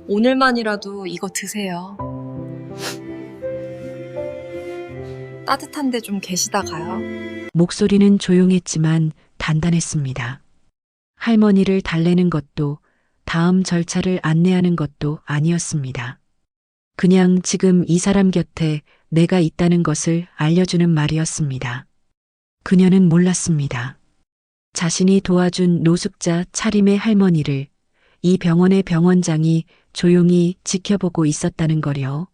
오늘만이라도 이거 드세요. 따뜻한데 좀 계시다가요. 목소리는 조용했지만 단단했습니다. 할머니를 달래는 것도 다음 절차를 안내하는 것도 아니었습니다. 그냥 지금 이 사람 곁에 내가 있다는 것을 알려주는 말이었습니다. 그녀는 몰랐습니다. 자신이 도와준 노숙자 차림의 할머니를 이 병원의 병원장이 조용히 지켜보고 있었다는 거요.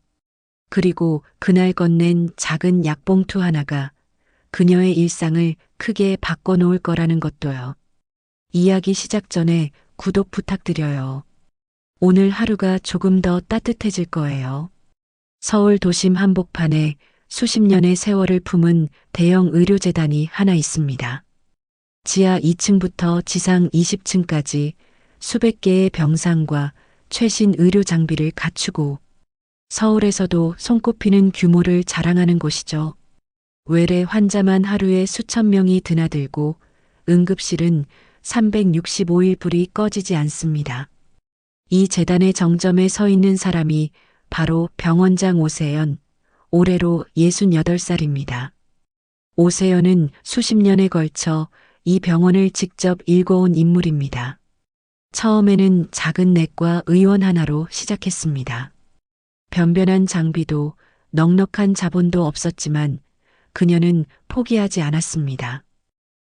그리고 그날 건넨 작은 약봉투 하나가 그녀의 일상을 크게 바꿔놓을 거라는 것도요. 이야기 시작 전에 구독 부탁드려요. 오늘 하루가 조금 더 따뜻해질 거예요. 서울 도심 한복판에 수십 년의 세월을 품은 대형 의료재단이 하나 있습니다. 지하 2층부터 지상 20층까지 수백 개의 병상과 최신 의료 장비를 갖추고 서울에서도 손꼽히는 규모를 자랑하는 곳이죠. 외래 환자만 하루에 수천 명이 드나들고 응급실은 365일 불이 꺼지지 않습니다. 이 재단의 정점에 서 있는 사람이 바로 병원장 오세연, 올해로 68살입니다. 오세연은 수십 년에 걸쳐 이 병원을 직접 일궈온 인물입니다. 처음에는 작은 내과 의원 하나로 시작했습니다. 변변한 장비도 넉넉한 자본도 없었지만 그녀는 포기하지 않았습니다.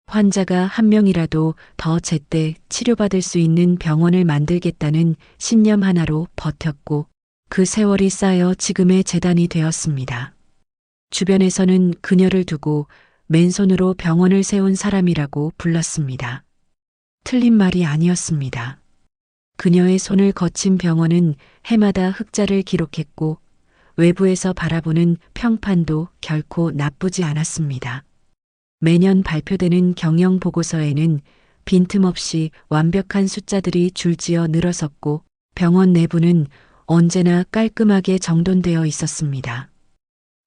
환자가 한 명이라도 더 제때 치료받을 수 있는 병원을 만들겠다는 신념 하나로 버텼고 그 세월이 쌓여 지금의 재단이 되었습니다. 주변에서는 그녀를 두고 맨손으로 병원을 세운 사람이라고 불렀습니다. 틀린 말이 아니었습니다. 그녀의 손을 거친 병원은 해마다 흑자를 기록했고 외부에서 바라보는 평판도 결코 나쁘지 않았습니다. 매년 발표되는 경영 보고서에는 빈틈없이 완벽한 숫자들이 줄지어 늘어섰고 병원 내부는 언제나 깔끔하게 정돈되어 있었습니다.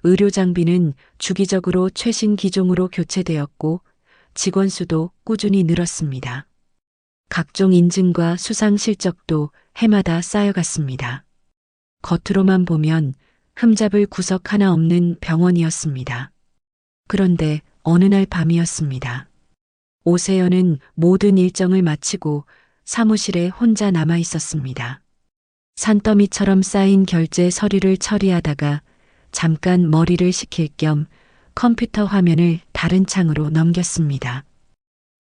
의료 장비는 주기적으로 최신 기종으로 교체되었고 직원 수도 꾸준히 늘었습니다. 각종 인증과 수상 실적도 해마다 쌓여갔습니다. 겉으로만 보면 흠잡을 구석 하나 없는 병원이었습니다. 그런데 어느 날 밤이었습니다. 오세연은 모든 일정을 마치고 사무실에 혼자 남아 있었습니다. 산더미처럼 쌓인 결제 서류를 처리하다가 잠깐 머리를 식힐 겸 컴퓨터 화면을 다른 창으로 넘겼습니다.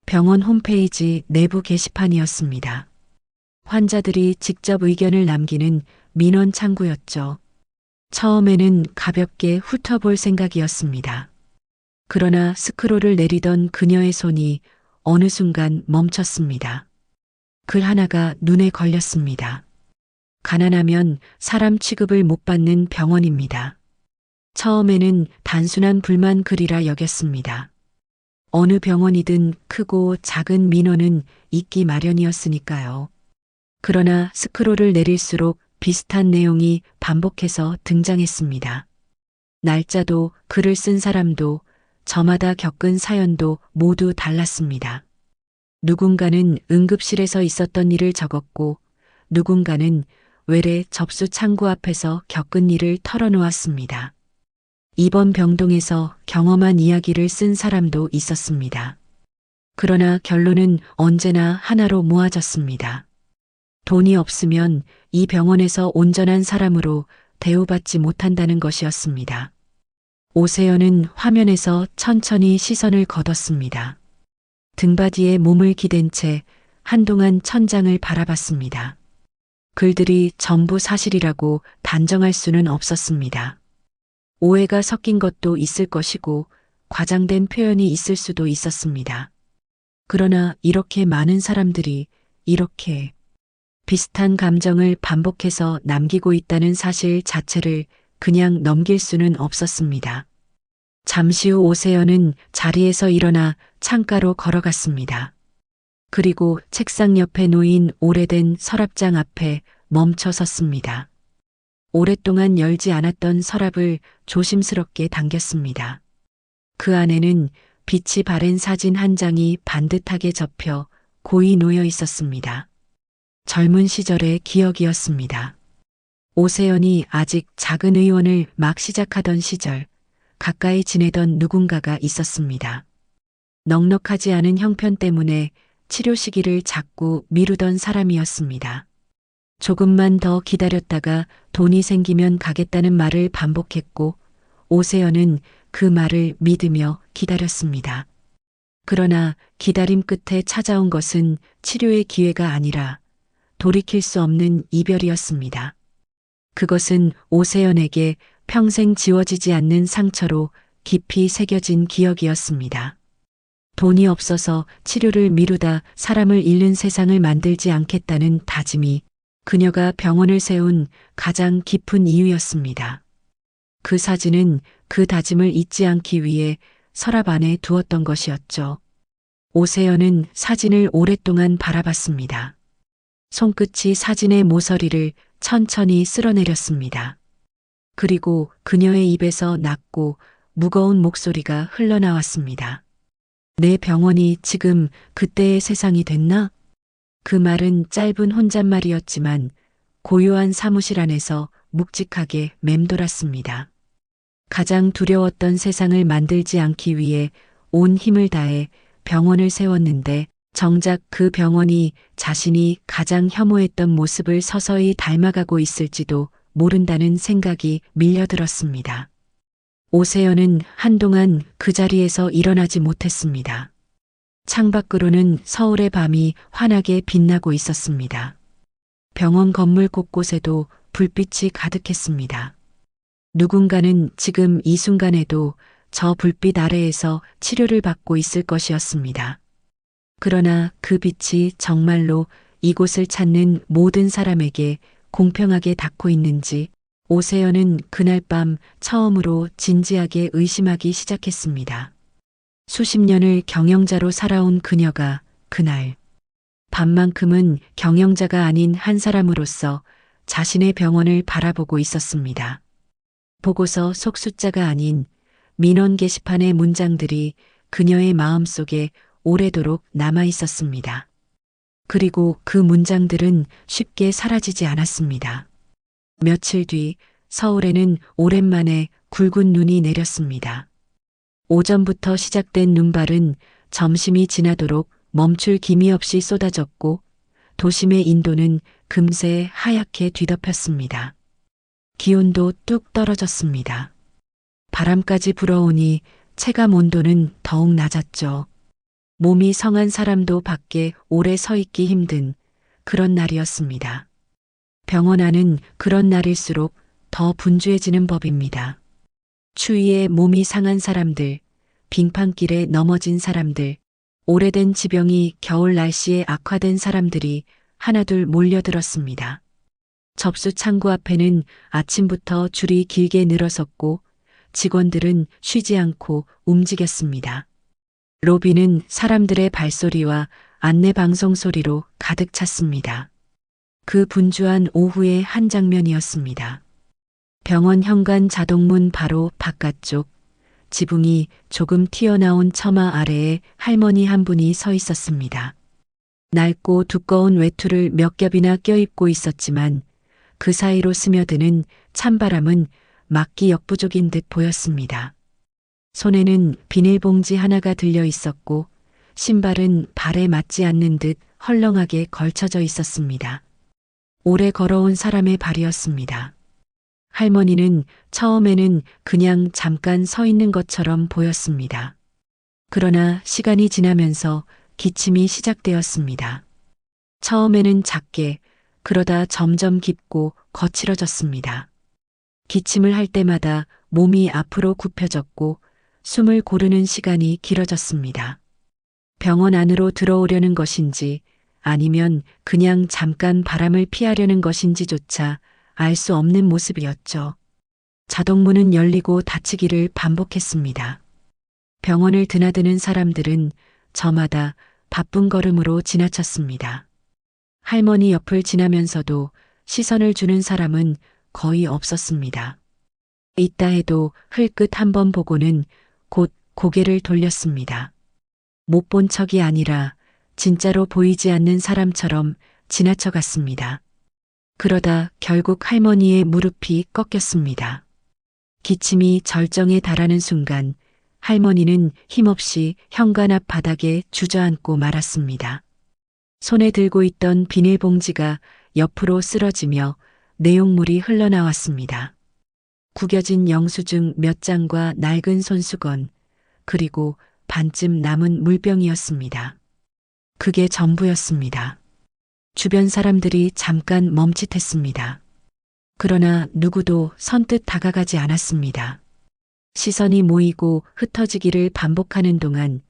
병원 홈페이지 내부 게시판이었습니다. 환자들이 직접 의견을 남기는 민원 창구였죠. 처음에는 가볍게 훑어볼 생각이었습니다. 그러나 스크롤을 내리던 그녀의 손이 어느 순간 멈췄습니다. 글 하나가 눈에 걸렸습니다. 가난하면 사람 취급을 못 받는 병원입니다. 처음에는 단순한 불만 글이라 여겼습니다. 어느 병원이든 크고 작은 민원은 있기 마련이었으니까요. 그러나 스크롤을 내릴수록 비슷한 내용이 반복해서 등장했습니다. 날짜도 글을 쓴 사람도 저마다 겪은 사연도 모두 달랐습니다. 누군가는 응급실에서 있었던 일을 적었고 누군가는 외래 접수 창구 앞에서 겪은 일을 털어놓았습니다. 입원 병동에서 경험한 이야기를 쓴 사람도 있었습니다. 그러나 결론은 언제나 하나로 모아졌습니다. 돈이 없으면 이 병원에서 온전한 사람으로 대우받지 못한다는 것이었습니다. 오세연은 화면에서 천천히 시선을 걷었습니다. 등받이에 몸을 기댄 채 한동안 천장을 바라봤습니다. 글들이 전부 사실이라고 단정할 수는 없었습니다. 오해가 섞인 것도 있을 것이고 과장된 표현이 있을 수도 있었습니다. 그러나 이렇게 많은 사람들이 이렇게 비슷한 감정을 반복해서 남기고 있다는 사실 자체를 그냥 넘길 수는 없었습니다. 잠시 후 오세연은 자리에서 일어나 창가로 걸어갔습니다. 그리고 책상 옆에 놓인 오래된 서랍장 앞에 멈춰 섰습니다. 오랫동안 열지 않았던 서랍을 조심스럽게 당겼습니다. 그 안에는 빛이 바랜 사진 한 장이 반듯하게 접혀 고이 놓여 있었습니다. 젊은 시절의 기억이었습니다. 오세연이 아직 작은 의원을 막 시작하던 시절 가까이 지내던 누군가가 있었습니다. 넉넉하지 않은 형편 때문에 치료 시기를 자꾸 미루던 사람이었습니다. 조금만 더 기다렸다가 돈이 생기면 가겠다는 말을 반복했고 오세연은 그 말을 믿으며 기다렸습니다. 그러나 기다림 끝에 찾아온 것은 치료의 기회가 아니라 돌이킬 수 없는 이별이었습니다. 그것은 오세연에게 평생 지워지지 않는 상처로 깊이 새겨진 기억이었습니다. 돈이 없어서 치료를 미루다 사람을 잃는 세상을 만들지 않겠다는 다짐이 그녀가 병원을 세운 가장 깊은 이유였습니다. 그 사진은 그 다짐을 잊지 않기 위해 서랍 안에 두었던 것이었죠. 오세연은 사진을 오랫동안 바라봤습니다. 손끝이 사진의 모서리를 천천히 쓸어내렸습니다. 그리고 그녀의 입에서 낮고 무거운 목소리가 흘러나왔습니다. 내 병원이 지금 그때의 세상이 됐나? 그 말은 짧은 혼잣말이었지만 고요한 사무실 안에서 묵직하게 맴돌았습니다. 가장 두려웠던 세상을 만들지 않기 위해 온 힘을 다해 병원을 세웠는데 정작 그 병원이 자신이 가장 혐오했던 모습을 서서히 닮아가고 있을지도 모른다는 생각이 밀려들었습니다. 오세연은 한동안 그 자리에서 일어나지 못했습니다. 창밖으로는 서울의 밤이 환하게 빛나고 있었습니다. 병원 건물 곳곳에도 불빛이 가득했습니다. 누군가는 지금 이 순간에도 저 불빛 아래에서 치료를 받고 있을 것이었습니다. 그러나 그 빛이 정말로 이곳을 찾는 모든 사람에게 공평하게 닿고 있는지 오세연은 그날 밤 처음으로 진지하게 의심하기 시작했습니다. 수십 년을 경영자로 살아온 그녀가 그날 밤만큼은 경영자가 아닌 한 사람으로서 자신의 병원을 바라보고 있었습니다. 보고서 속 숫자가 아닌 민원 게시판의 문장들이 그녀의 마음속에 오래도록 남아 있었습니다. 그리고 그 문장들은 쉽게 사라지지 않았습니다. 며칠 뒤 서울에는 오랜만에 굵은 눈이 내렸습니다. 오전부터 시작된 눈발은 점심이 지나도록 멈출 기미 없이 쏟아졌고 도심의 인도는 금세 하얗게 뒤덮였습니다. 기온도 뚝 떨어졌습니다. 바람까지 불어오니 체감 온도는 더욱 낮았죠. 몸이 성한 사람도 밖에 오래 서 있기 힘든 그런 날이었습니다. 병원 안은 그런 날일수록 더 분주해지는 법입니다. 추위에 몸이 상한 사람들, 빙판길에 넘어진 사람들, 오래된 지병이 겨울 날씨에 악화된 사람들이 하나둘 몰려들었습니다. 접수 창구 앞에는 아침부터 줄이 길게 늘어섰고 직원들은 쉬지 않고 움직였습니다. 로비는 사람들의 발소리와 안내방송 소리로 가득 찼습니다. 그 분주한 오후의 한 장면이었습니다. 병원 현관 자동문 바로 바깥쪽 지붕이 조금 튀어나온 처마 아래에 할머니 한 분이 서 있었습니다. 낡고 두꺼운 외투를 몇 겹이나 껴입고 있었지만 그 사이로 스며드는 찬바람은 막기 역부족인 듯 보였습니다. 손에는 비닐봉지 하나가 들려 있었고 신발은 발에 맞지 않는 듯 헐렁하게 걸쳐져 있었습니다. 오래 걸어온 사람의 발이었습니다. 할머니는 처음에는 그냥 잠깐 서 있는 것처럼 보였습니다. 그러나 시간이 지나면서 기침이 시작되었습니다. 처음에는 작게, 그러다 점점 깊고 거칠어졌습니다. 기침을 할 때마다 몸이 앞으로 굽혀졌고 숨을 고르는 시간이 길어졌습니다. 병원 안으로 들어오려는 것인지 아니면 그냥 잠깐 바람을 피하려는 것인지조차 알 수 없는 모습이었죠. 자동문은 열리고 닫히기를 반복했습니다. 병원을 드나드는 사람들은 저마다 바쁜 걸음으로 지나쳤습니다. 할머니 옆을 지나면서도 시선을 주는 사람은 거의 없었습니다. 있다 해도 흘끗 한번 보고는 곧 고개를 돌렸습니다. 못 본 척이 아니라 진짜로 보이지 않는 사람처럼 지나쳐갔습니다. 그러다 결국 할머니의 무릎이 꺾였습니다. 기침이 절정에 달하는 순간 할머니는 힘없이 현관 앞 바닥에 주저앉고 말았습니다. 손에 들고 있던 비닐봉지가 옆으로 쓰러지며 내용물이 흘러나왔습니다. 구겨진 영수증 몇 장과 낡은 손수건, 그리고 반쯤 남은 물병이었습니다. 그게 전부였습니다. 주변 사람들이 잠깐 멈칫했습니다. 그러나 누구도 선뜻 다가가지 않았습니다. 시선이 모이고 흩어지기를 반복하는 동안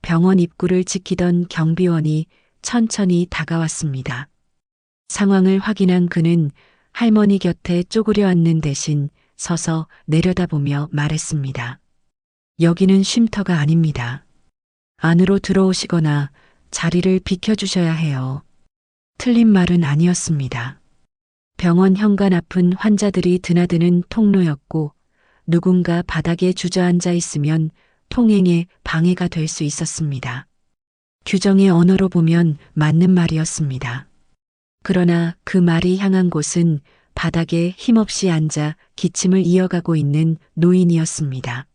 병원 입구를 지키던 경비원이 천천히 다가왔습니다. 상황을 확인한 그는 할머니 곁에 쪼그려 앉는 대신 서서 내려다보며 말했습니다. 여기는 쉼터가 아닙니다. 안으로 들어오시거나 자리를 비켜주셔야 해요. 틀린 말은 아니었습니다. 병원 현관 앞은 환자들이 드나드는 통로였고 누군가 바닥에 주저앉아 있으면 통행에 방해가 될 수 있었습니다. 규정의 언어로 보면 맞는 말이었습니다. 그러나 그 말이 향한 곳은 바닥에 힘없이 앉아 기침을 이어가고 있는 노인이었습니다.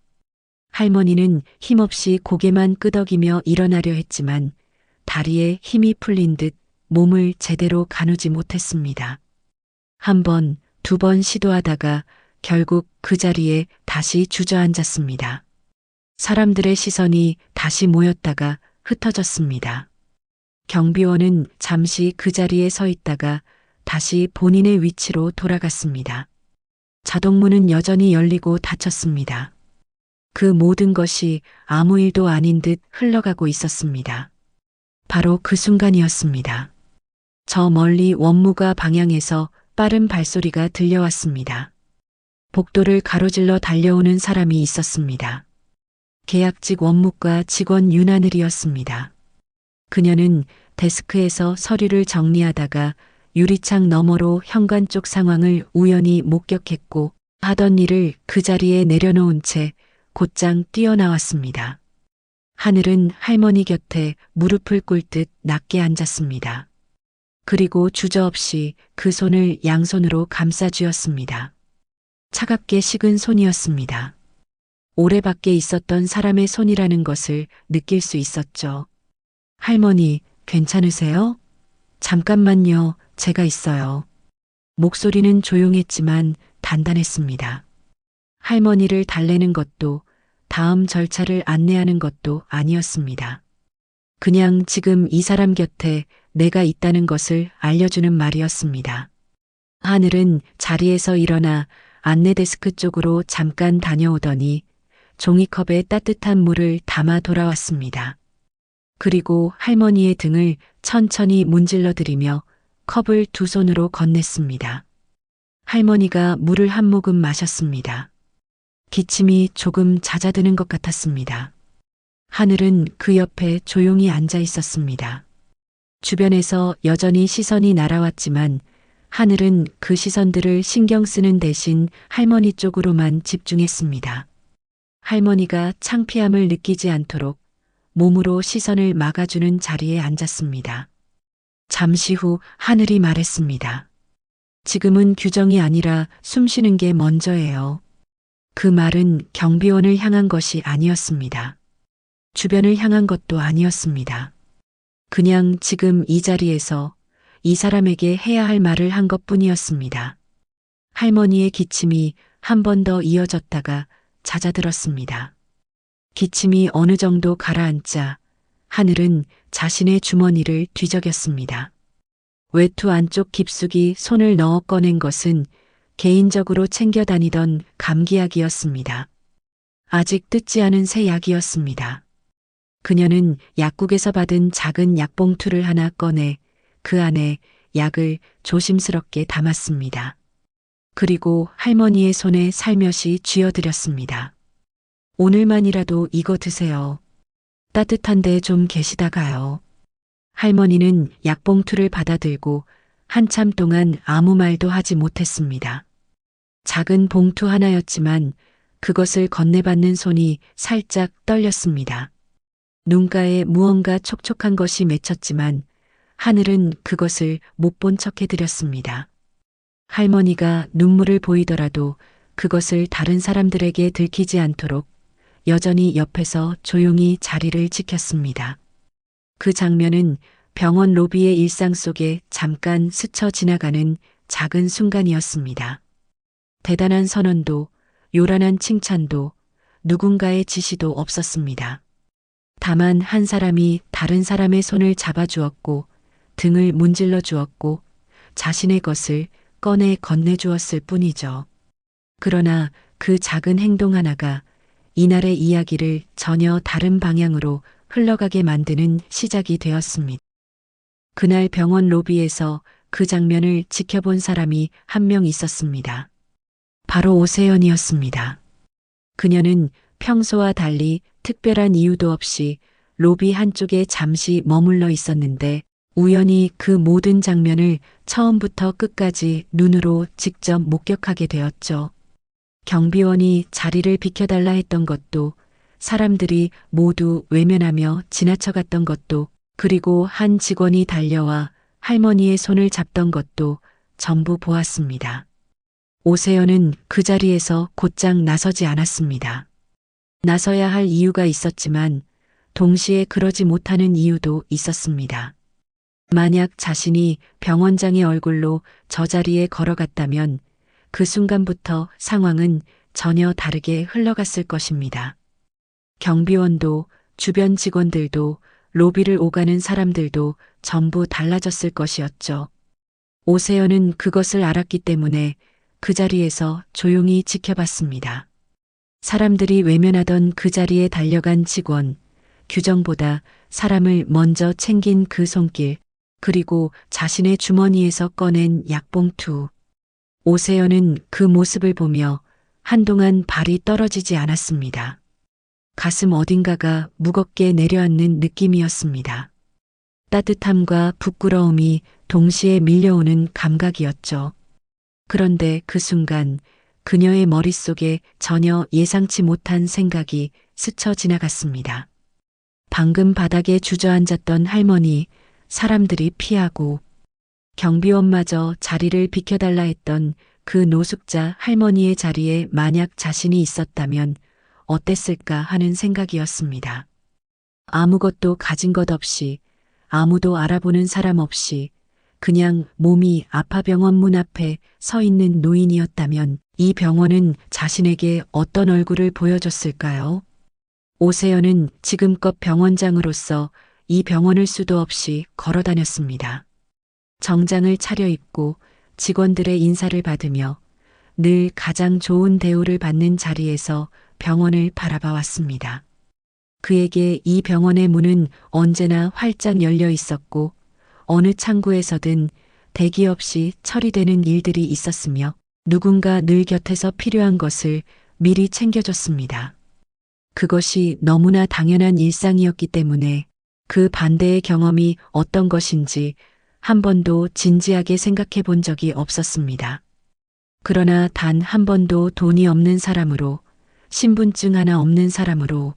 할머니는 힘없이 고개만 끄덕이며 일어나려 했지만 다리에 힘이 풀린 듯 몸을 제대로 가누지 못했습니다. 한 번, 두 번 시도하다가 결국 그 자리에 다시 주저앉았습니다. 사람들의 시선이 다시 모였다가 흩어졌습니다. 경비원은 잠시 그 자리에 서 있다가 다시 본인의 위치로 돌아갔습니다. 자동문은 여전히 열리고 닫혔습니다. 그 모든 것이 아무 일도 아닌 듯 흘러가고 있었습니다. 바로 그 순간이었습니다. 저 멀리 원무가 방향에서 빠른 발소리가 들려왔습니다. 복도를 가로질러 달려오는 사람이 있었습니다. 계약직 원무과 직원 윤하늘이었습니다. 그녀는 데스크에서 서류를 정리하다가 유리창 너머로 현관 쪽 상황을 우연히 목격했고 하던 일을 그 자리에 내려놓은 채 곧장 뛰어나왔습니다. 하늘은 할머니 곁에 무릎을 꿇듯 낮게 앉았습니다. 그리고 주저없이 그 손을 양손으로 감싸쥐었습니다. 차갑게 식은 손이었습니다. 오래 밖에 있었던 사람의 손이라는 것을 느낄 수 있었죠. 할머니, 괜찮으세요? 잠깐만요, 제가 있어요. 목소리는 조용했지만 단단했습니다. 할머니를 달래는 것도 다음 절차를 안내하는 것도 아니었습니다. 그냥 지금 이 사람 곁에 내가 있다는 것을 알려주는 말이었습니다. 하늘은 자리에서 일어나 안내 데스크 쪽으로 잠깐 다녀오더니 종이컵에 따뜻한 물을 담아 돌아왔습니다. 그리고 할머니의 등을 천천히 문질러 드리며 컵을 두 손으로 건넸습니다. 할머니가 물을 한 모금 마셨습니다. 기침이 조금 잦아드는 것 같았습니다. 하늘은 그 옆에 조용히 앉아 있었습니다. 주변에서 여전히 시선이 날아왔지만 하늘은 그 시선들을 신경 쓰는 대신 할머니 쪽으로만 집중했습니다. 할머니가 창피함을 느끼지 않도록 몸으로 시선을 막아주는 자리에 앉았습니다. 잠시 후 하늘이 말했습니다. 지금은 규정이 아니라 숨 쉬는 게 먼저예요. 그 말은 경비원을 향한 것이 아니었습니다. 주변을 향한 것도 아니었습니다. 그냥 지금 이 자리에서 이 사람에게 해야 할 말을 한 것뿐이었습니다. 할머니의 기침이 한 번 더 이어졌다가 잦아들었습니다. 기침이 어느 정도 가라앉자 하늘은 자신의 주머니를 뒤적였습니다. 외투 안쪽 깊숙이 손을 넣어 꺼낸 것은 개인적으로 챙겨 다니던 감기약이었습니다. 아직 뜯지 않은 새 약이었습니다. 그녀는 약국에서 받은 작은 약봉투를 하나 꺼내 그 안에 약을 조심스럽게 담았습니다. 그리고 할머니의 손에 살며시 쥐어드렸습니다. 오늘만이라도 이거 드세요. 따뜻한데 좀 계시다가요. 할머니는 약봉투를 받아들고 한참 동안 아무 말도 하지 못했습니다. 작은 봉투 하나였지만 그것을 건네받는 손이 살짝 떨렸습니다. 눈가에 무언가 촉촉한 것이 맺혔지만 하늘은 그것을 못 본 척 해드렸습니다. 할머니가 눈물을 보이더라도 그것을 다른 사람들에게 들키지 않도록 여전히 옆에서 조용히 자리를 지켰습니다. 그 장면은 병원 로비의 일상 속에 잠깐 스쳐 지나가는 작은 순간이었습니다. 대단한 선언도, 요란한 칭찬도, 누군가의 지시도 없었습니다. 다만 한 사람이 다른 사람의 손을 잡아주었고, 등을 문질러 주었고, 자신의 것을 꺼내 건네주었을 뿐이죠. 그러나 그 작은 행동 하나가 이날의 이야기를 전혀 다른 방향으로 흘러가게 만드는 시작이 되었습니다. 그날 병원 로비에서 그 장면을 지켜본 사람이 한 명 있었습니다. 바로 오세연이었습니다. 그녀는 평소와 달리 특별한 이유도 없이 로비 한쪽에 잠시 머물러 있었는데 우연히 그 모든 장면을 처음부터 끝까지 눈으로 직접 목격하게 되었죠. 경비원이 자리를 비켜달라 했던 것도, 사람들이 모두 외면하며 지나쳐갔던 것도, 그리고 한 직원이 달려와 할머니의 손을 잡던 것도 전부 보았습니다. 오세연은 그 자리에서 곧장 나서지 않았습니다. 나서야 할 이유가 있었지만 동시에 그러지 못하는 이유도 있었습니다. 만약 자신이 병원장의 얼굴로 저 자리에 걸어갔다면 그 순간부터 상황은 전혀 다르게 흘러갔을 것입니다. 경비원도 주변 직원들도 로비를 오가는 사람들도 전부 달라졌을 것이었죠. 오세연은 그것을 알았기 때문에 그 자리에서 조용히 지켜봤습니다. 사람들이 외면하던 그 자리에 달려간 직원, 규정보다 사람을 먼저 챙긴 그 손길, 그리고 자신의 주머니에서 꺼낸 약봉투. 오세연은 그 모습을 보며 한동안 발이 떨어지지 않았습니다. 가슴 어딘가가 무겁게 내려앉는 느낌이었습니다. 따뜻함과 부끄러움이 동시에 밀려오는 감각이었죠. 그런데 그 순간 그녀의 머릿속에 전혀 예상치 못한 생각이 스쳐 지나갔습니다. 방금 바닥에 주저앉았던 할머니, 사람들이 피하고 경비원마저 자리를 비켜달라 했던 그 노숙자 할머니의 자리에 만약 자신이 있었다면 어땠을까 하는 생각이었습니다. 아무것도 가진 것 없이, 아무도 알아보는 사람 없이 그냥 몸이 아파 병원 문 앞에 서 있는 노인이었다면 이 병원은 자신에게 어떤 얼굴을 보여줬을까요? 오세연은 지금껏 병원장으로서 이 병원을 수도 없이 걸어 다녔습니다. 정장을 차려입고 직원들의 인사를 받으며 늘 가장 좋은 대우를 받는 자리에서 병원을 바라봐 왔습니다. 그에게 이 병원의 문은 언제나 활짝 열려 있었고 어느 창구에서든 대기 없이 처리되는 일들이 있었으며 누군가 늘 곁에서 필요한 것을 미리 챙겨줬습니다. 그것이 너무나 당연한 일상이었기 때문에 그 반대의 경험이 어떤 것인지 한 번도 진지하게 생각해 본 적이 없었습니다. 그러나 단 한 번도 돈이 없는 사람으로, 신분증 하나 없는 사람으로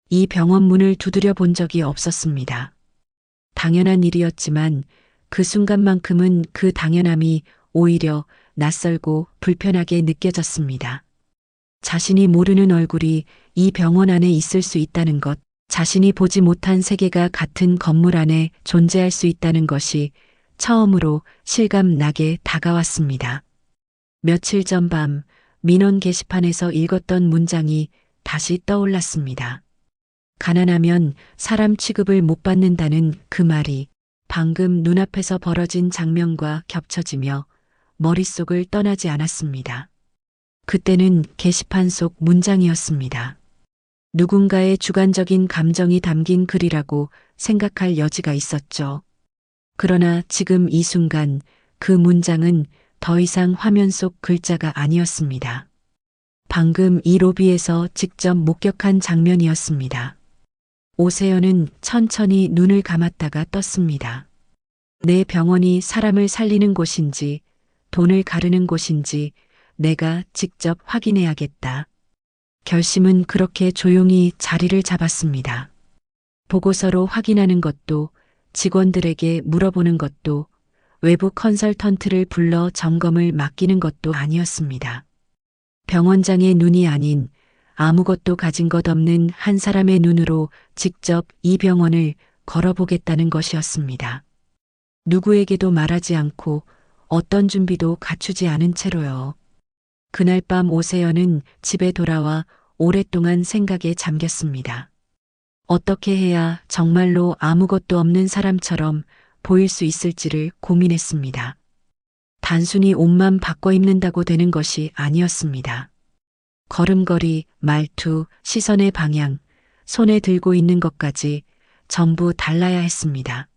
이 병원 문을 두드려 본 적이 없었습니다. 당연한 일이었지만 그 순간만큼은 그 당연함이 오히려 낯설고 불편하게 느껴졌습니다. 자신이 모르는 얼굴이 이 병원 안에 있을 수 있다는 것, 자신이 보지 못한 세계가 같은 건물 안에 존재할 수 있다는 것이 처음으로 실감 나게 다가왔습니다. 며칠 전 밤 민원 게시판에서 읽었던 문장이 다시 떠올랐습니다. 가난하면 사람 취급을 못 받는다는 그 말이 방금 눈앞에서 벌어진 장면과 겹쳐지며 머릿속을 떠나지 않았습니다. 그때는 게시판 속 문장이었습니다. 누군가의 주관적인 감정이 담긴 글이라고 생각할 여지가 있었죠. 그러나 지금 이 순간 그 문장은 더 이상 화면 속 글자가 아니었습니다. 방금 이 로비에서 직접 목격한 장면이었습니다. 오세연은 천천히 눈을 감았다가 떴습니다. 내 병원이 사람을 살리는 곳인지 돈을 가르는 곳인지 내가 직접 확인해야겠다. 결심은 그렇게 조용히 자리를 잡았습니다. 보고서로 확인하는 것도, 직원들에게 물어보는 것도, 외부 컨설턴트를 불러 점검을 맡기는 것도 아니었습니다. 병원장의 눈이 아닌 아무것도 가진 것 없는 한 사람의 눈으로 직접 이 병원을 걸어보겠다는 것이었습니다. 누구에게도 말하지 않고 어떤 준비도 갖추지 않은 채로요. 그날 밤 오세연은 집에 돌아와 오랫동안 생각에 잠겼습니다. 어떻게 해야 정말로 아무것도 없는 사람처럼 보일 수 있을지를 고민했습니다. 단순히 옷만 바꿔 입는다고 되는 것이 아니었습니다. 걸음걸이, 말투, 시선의 방향, 손에 들고 있는 것까지 전부 달라야 했습니다.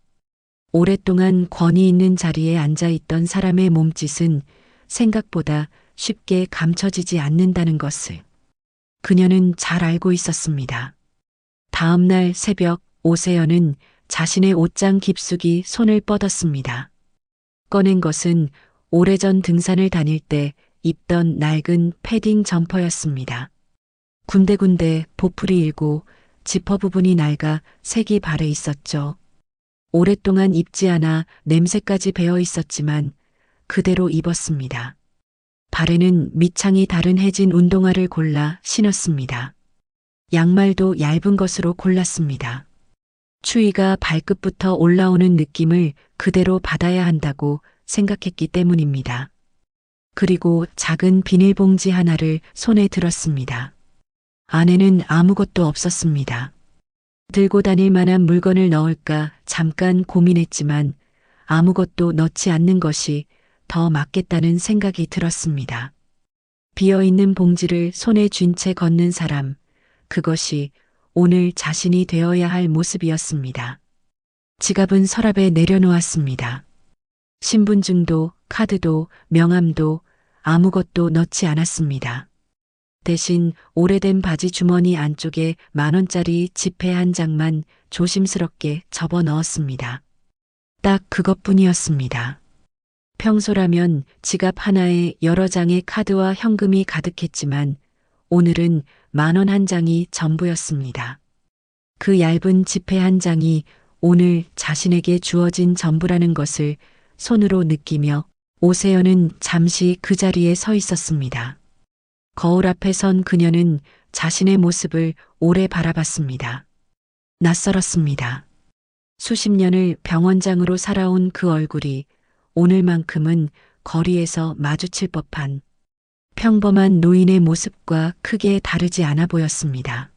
오랫동안 권위 있는 자리에 앉아 있던 사람의 몸짓은 생각보다 쉽게 감춰지지 않는다는 것을 그녀는 잘 알고 있었습니다. 다음 날 새벽 오세연은 자신의 옷장 깊숙이 손을 뻗었습니다. 꺼낸 것은 오래전 등산을 다닐 때 입던 낡은 패딩 점퍼였습니다. 군데군데 보풀이 일고 지퍼 부분이 낡아 색이 발해 있었죠. 오랫동안 입지 않아 냄새까지 배어 있었지만 그대로 입었습니다. 발에는 밑창이 다른 해진 운동화를 골라 신었습니다. 양말도 얇은 것으로 골랐습니다. 추위가 발끝부터 올라오는 느낌을 그대로 받아야 한다고 생각했기 때문입니다. 그리고 작은 비닐봉지 하나를 손에 들었습니다. 안에는 아무것도 없었습니다. 들고 다닐 만한 물건을 넣을까 잠깐 고민했지만 아무것도 넣지 않는 것이 더 맞겠다는 생각이 들었습니다. 비어있는 봉지를 손에 쥔 채 걷는 사람, 그것이 오늘 자신이 되어야 할 모습이었습니다. 지갑은 서랍에 내려놓았습니다. 신분증도 카드도 명함도 아무것도 넣지 않았습니다. 대신 오래된 바지 주머니 안쪽에 10,000원짜리 지폐 한 장만 조심스럽게 접어 넣었습니다. 딱 그것뿐이었습니다. 평소라면 지갑 하나에 여러 장의 카드와 현금이 가득했지만 오늘은 10,000원 한 장이 전부였습니다. 그 얇은 지폐 한 장이 오늘 자신에게 주어진 전부라는 것을 손으로 느끼며 오세연은 잠시 그 자리에 서 있었습니다. 거울 앞에 선 그녀는 자신의 모습을 오래 바라봤습니다. 낯설었습니다. 수십 년을 병원장으로 살아온 그 얼굴이 오늘만큼은 거리에서 마주칠 법한 평범한 노인의 모습과 크게 다르지 않아 보였습니다.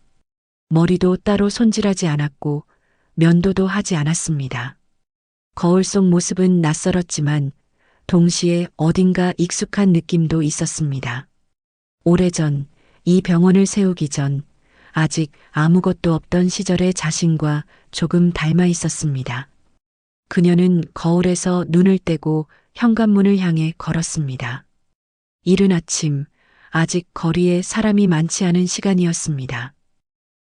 머리도 따로 손질하지 않았고 면도도 하지 않았습니다. 거울 속 모습은 낯설었지만 동시에 어딘가 익숙한 느낌도 있었습니다. 오래전 이 병원을 세우기 전 아직 아무것도 없던 시절의 자신과 조금 닮아 있었습니다. 그녀는 거울에서 눈을 떼고 현관문을 향해 걸었습니다. 이른 아침, 아직 거리에 사람이 많지 않은 시간이었습니다.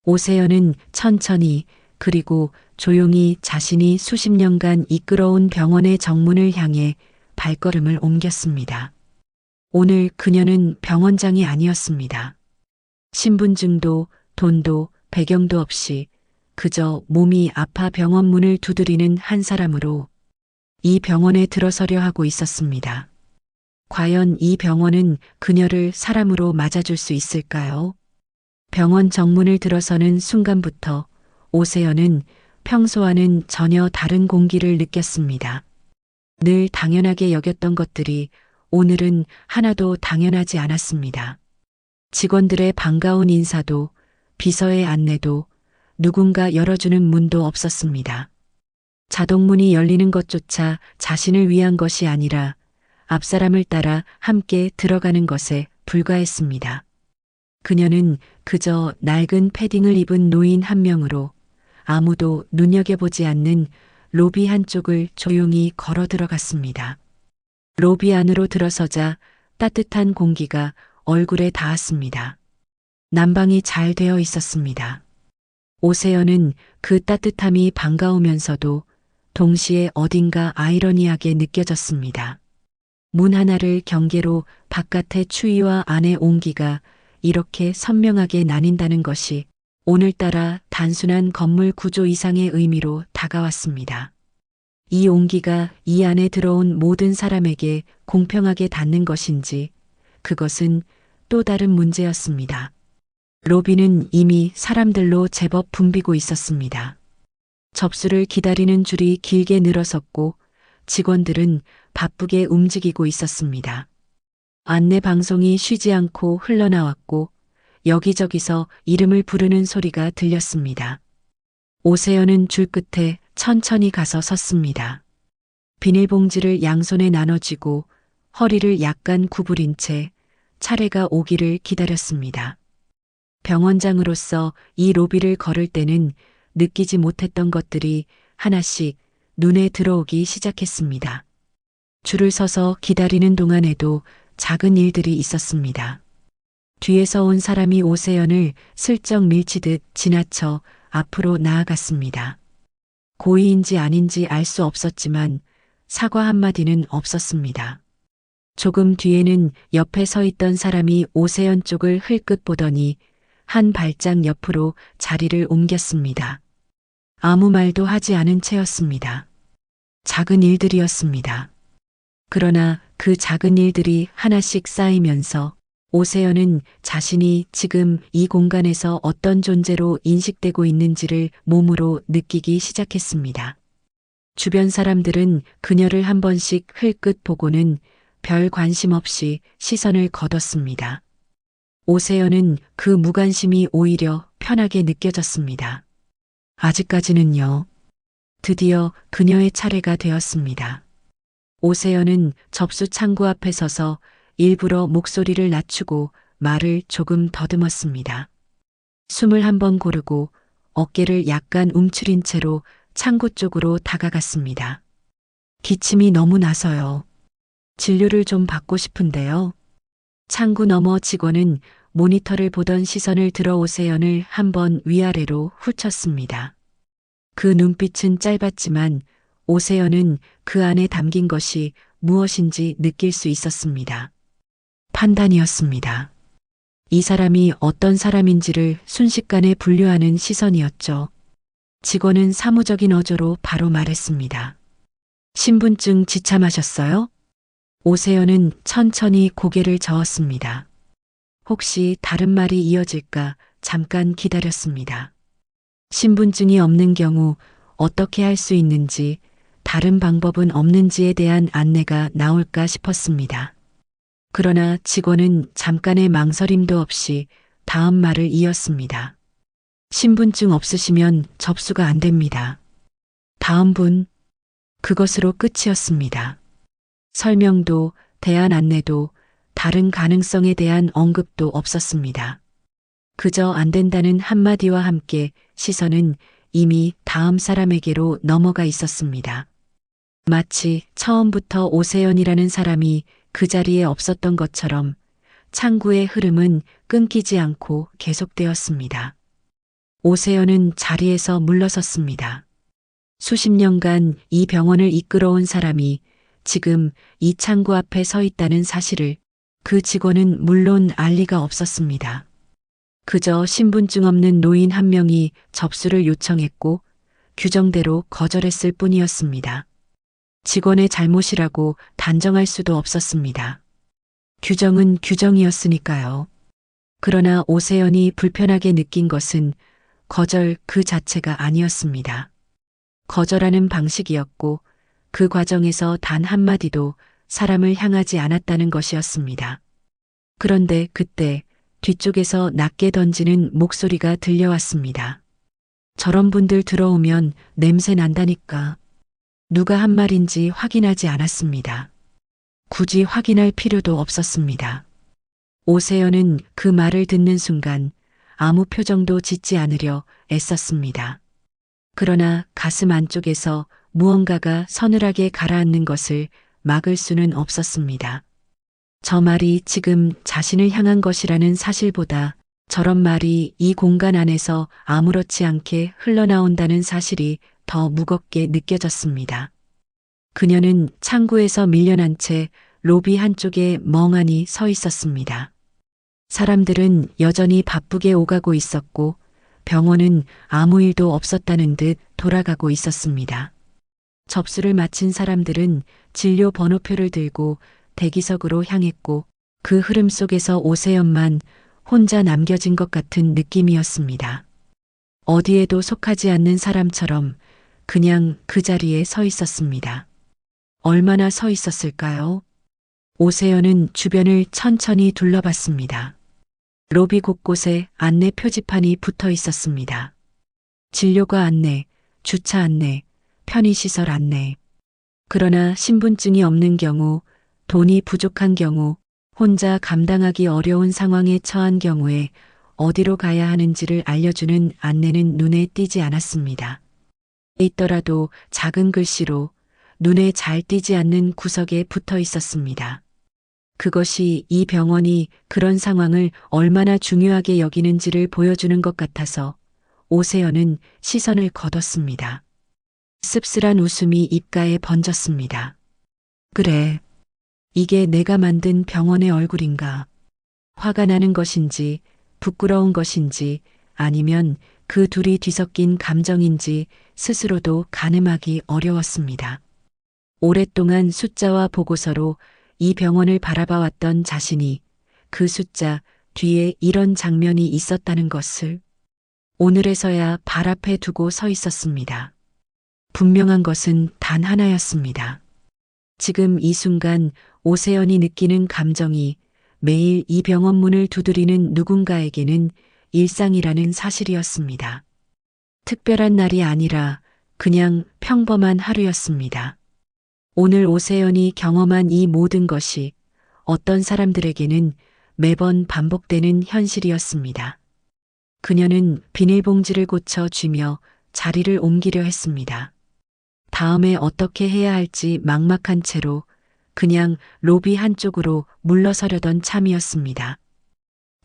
오세연은 천천히 그리고 조용히 자신이 수십 년간 이끌어온 병원의 정문을 향해 발걸음을 옮겼습니다. 오늘 그녀는 병원장이 아니었습니다. 신분증도 돈도 배경도 없이 그저 몸이 아파 병원 문을 두드리는 한 사람으로 이 병원에 들어서려 하고 있었습니다. 과연 이 병원은 그녀를 사람으로 맞아줄 수 있을까요? 병원 정문을 들어서는 순간부터 오세연은 평소와는 전혀 다른 공기를 느꼈습니다. 늘 당연하게 여겼던 것들이 오늘은 하나도 당연하지 않았습니다. 직원들의 반가운 인사도 비서의 안내도 누군가 열어주는 문도 없었습니다. 자동문이 열리는 것조차 자신을 위한 것이 아니라 앞사람을 따라 함께 들어가는 것에 불과했습니다. 그녀는 그저 낡은 패딩을 입은 노인 한 명으로 아무도 눈여겨보지 않는 로비 한쪽을 조용히 걸어 들어갔습니다. 로비 안으로 들어서자 따뜻한 공기가 얼굴에 닿았습니다. 난방이 잘 되어 있었습니다. 오세연은 그 따뜻함이 반가우면서도 동시에 어딘가 아이러니하게 느껴졌습니다. 문 하나를 경계로 바깥의 추위와 안의 온기가 이렇게 선명하게 나뉜다는 것이 오늘따라 단순한 건물 구조 이상의 의미로 다가왔습니다. 이 온기가 이 안에 들어온 모든 사람에게 공평하게 닿는 것인지, 그것은 또 다른 문제였습니다. 로비는 이미 사람들로 제법 붐비고 있었습니다. 접수를 기다리는 줄이 길게 늘어섰고 직원들은 바쁘게 움직이고 있었습니다. 안내 방송이 쉬지 않고 흘러나왔고 여기저기서 이름을 부르는 소리가 들렸습니다. 오세연은 줄 끝에 천천히 가서 섰습니다. 비닐봉지를 양손에 나눠쥐고 허리를 약간 구부린 채 차례가 오기를 기다렸습니다. 병원장으로서 이 로비를 걸을 때는 느끼지 못했던 것들이 하나씩 눈에 들어오기 시작했습니다. 줄을 서서 기다리는 동안에도 작은 일들이 있었습니다. 뒤에서 온 사람이 오세연을 슬쩍 밀치듯 지나쳐 앞으로 나아갔습니다. 고의인지 아닌지 알 수 없었지만 사과 한마디는 없었습니다. 조금 뒤에는 옆에 서 있던 사람이 오세연 쪽을 흘끗 보더니 한 발짝 옆으로 자리를 옮겼습니다. 아무 말도 하지 않은 채였습니다. 작은 일들이었습니다. 그러나 그 작은 일들이 하나씩 쌓이면서 오세연은 자신이 지금 이 공간에서 어떤 존재로 인식되고 있는지를 몸으로 느끼기 시작했습니다. 주변 사람들은 그녀를 한 번씩 흘끗 보고는 별 관심 없이 시선을 거뒀습니다. 오세연은 그 무관심이 오히려 편하게 느껴졌습니다. 아직까지는요. 드디어 그녀의 차례가 되었습니다. 오세연은 접수 창구 앞에 서서 일부러 목소리를 낮추고 말을 조금 더듬었습니다. 숨을 한번 고르고 어깨를 약간 움츠린 채로 창구 쪽으로 다가갔습니다. 기침이 너무 나서요. 진료를 좀 받고 싶은데요. 창구 너머 직원은 모니터를 보던 시선을 들어 오세연을 한번 위아래로 훑쳤습니다. 그 눈빛은 짧았지만 오세연은 그 안에 담긴 것이 무엇인지 느낄 수 있었습니다. 판단이었습니다. 이 사람이 어떤 사람인지를 순식간에 분류하는 시선이었죠. 직원은 사무적인 어조로 바로 말했습니다. 신분증 지참하셨어요? 오세연은 천천히 고개를 저었습니다. 혹시 다른 말이 이어질까 잠깐 기다렸습니다. 신분증이 없는 경우 어떻게 할 수 있는지, 다른 방법은 없는지에 대한 안내가 나올까 싶었습니다. 그러나 직원은 잠깐의 망설임도 없이 다음 말을 이었습니다. 신분증 없으시면 접수가 안 됩니다. 다음 분, 그것으로 끝이었습니다. 설명도, 대안 안내도, 다른 가능성에 대한 언급도 없었습니다. 그저 안 된다는 한마디와 함께 시선은 이미 다음 사람에게로 넘어가 있었습니다. 마치 처음부터 오세연이라는 사람이 그 자리에 없었던 것처럼 창구의 흐름은 끊기지 않고 계속되었습니다. 오세연은 자리에서 물러섰습니다. 수십 년간 이 병원을 이끌어온 사람이 지금 이 창구 앞에 서 있다는 사실을 그 직원은 물론 알 리가 없었습니다. 그저 신분증 없는 노인 한 명이 접수를 요청했고 규정대로 거절했을 뿐이었습니다. 직원의 잘못이라고 단정할 수도 없었습니다. 규정은 규정이었으니까요. 그러나 오세연이 불편하게 느낀 것은 거절 그 자체가 아니었습니다. 거절하는 방식이었고 그 과정에서 단 한마디도 사람을 향하지 않았다는 것이었습니다. 그런데 그때 뒤쪽에서 낮게 던지는 목소리가 들려왔습니다. 저런 분들 들어오면 냄새 난다니까. 누가 한 말인지 확인하지 않았습니다. 굳이 확인할 필요도 없었습니다. 오세연은 그 말을 듣는 순간 아무 표정도 짓지 않으려 애썼습니다. 그러나 가슴 안쪽에서 무언가가 서늘하게 가라앉는 것을 막을 수는 없었습니다. 저 말이 지금 자신을 향한 것이라는 사실보다 저런 말이 이 공간 안에서 아무렇지 않게 흘러나온다는 사실이 더 무겁게 느껴졌습니다. 그녀는 창구에서 밀려난 채 로비 한쪽에 멍하니 서 있었습니다. 사람들은 여전히 바쁘게 오가고 있었고 병원은 아무 일도 없었다는 듯 돌아가고 있었습니다. 접수를 마친 사람들은 진료 번호표를 들고 대기석으로 향했고 그 흐름 속에서 오세연만 혼자 남겨진 것 같은 느낌이었습니다. 어디에도 속하지 않는 사람처럼 그냥 그 자리에 서 있었습니다. 얼마나 서 있었을까요? 오세연은 주변을 천천히 둘러봤습니다. 로비 곳곳에 안내 표지판이 붙어 있었습니다. 진료과 안내, 주차 안내, 편의시설 안내. 그러나 신분증이 없는 경우, 돈이 부족한 경우, 혼자 감당하기 어려운 상황에 처한 경우에 어디로 가야 하는지를 알려주는 안내는 눈에 띄지 않았습니다. 있더라도 작은 글씨로 눈에 잘 띄지 않는 구석에 붙어 있었습니다. 그것이 이 병원이 그런 상황을 얼마나 중요하게 여기는지를 보여주는 것 같아서 오세연은 시선을 거뒀습니다. 씁쓸한 웃음이 입가에 번졌습니다. 그래. 이게 내가 만든 병원의 얼굴인가. 화가 나는 것인지, 부끄러운 것인지, 아니면 그 둘이 뒤섞인 감정인지 스스로도 가늠하기 어려웠습니다. 오랫동안 숫자와 보고서로 이 병원을 바라봐왔던 자신이 그 숫자 뒤에 이런 장면이 있었다는 것을 오늘에서야 발 앞에 두고 서 있었습니다. 분명한 것은 단 하나였습니다. 지금 이 순간 오세연이 느끼는 감정이 매일 이 병원 문을 두드리는 누군가에게는 일상이라는 사실이었습니다. 특별한 날이 아니라 그냥 평범한 하루였습니다. 오늘 오세연이 경험한 이 모든 것이 어떤 사람들에게는 매번 반복되는 현실이었습니다. 그녀는 비닐봉지를 고쳐 쥐며 자리를 옮기려 했습니다. 다음에 어떻게 해야 할지 막막한 채로 그냥 로비 한쪽으로 물러서려던 참이었습니다.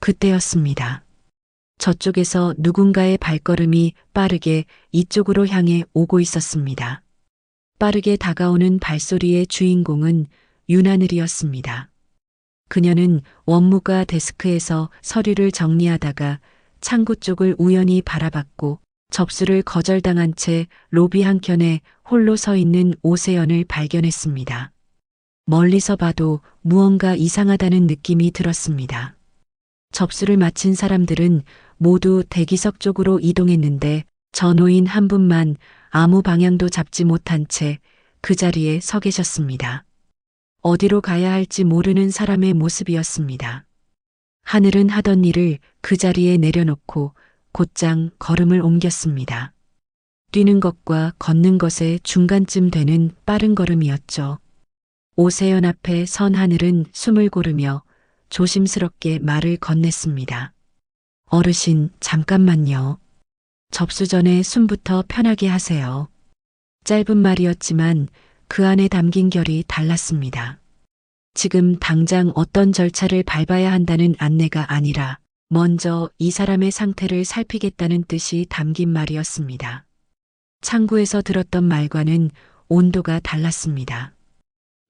그때였습니다. 저쪽에서 누군가의 발걸음이 빠르게 이쪽으로 향해 오고 있었습니다. 빠르게 다가오는 발소리의 주인공은 윤하늘이었습니다. 그녀는 원무과 데스크에서 서류를 정리하다가 창구 쪽을 우연히 바라봤고 접수를 거절당한 채 로비 한켠에 홀로 서 있는 오세연을 발견했습니다. 멀리서 봐도 무언가 이상하다는 느낌이 들었습니다. 접수를 마친 사람들은 모두 대기석 쪽으로 이동했는데 전호인 한 분만 아무 방향도 잡지 못한 채 그 자리에 서 계셨습니다. 어디로 가야 할지 모르는 사람의 모습이었습니다. 하늘은 하던 일을 그 자리에 내려놓고 곧장 걸음을 옮겼습니다. 뛰는 것과 걷는 것의 중간쯤 되는 빠른 걸음이었죠. 오세연 앞에 선 하늘은 숨을 고르며 조심스럽게 말을 건넸습니다. 어르신, 잠깐만요. 접수 전에 숨부터 편하게 하세요. 짧은 말이었지만 그 안에 담긴 결이 달랐습니다. 지금 당장 어떤 절차를 밟아야 한다는 안내가 아니라 먼저 이 사람의 상태를 살피겠다는 뜻이 담긴 말이었습니다. 창구에서 들었던 말과는 온도가 달랐습니다.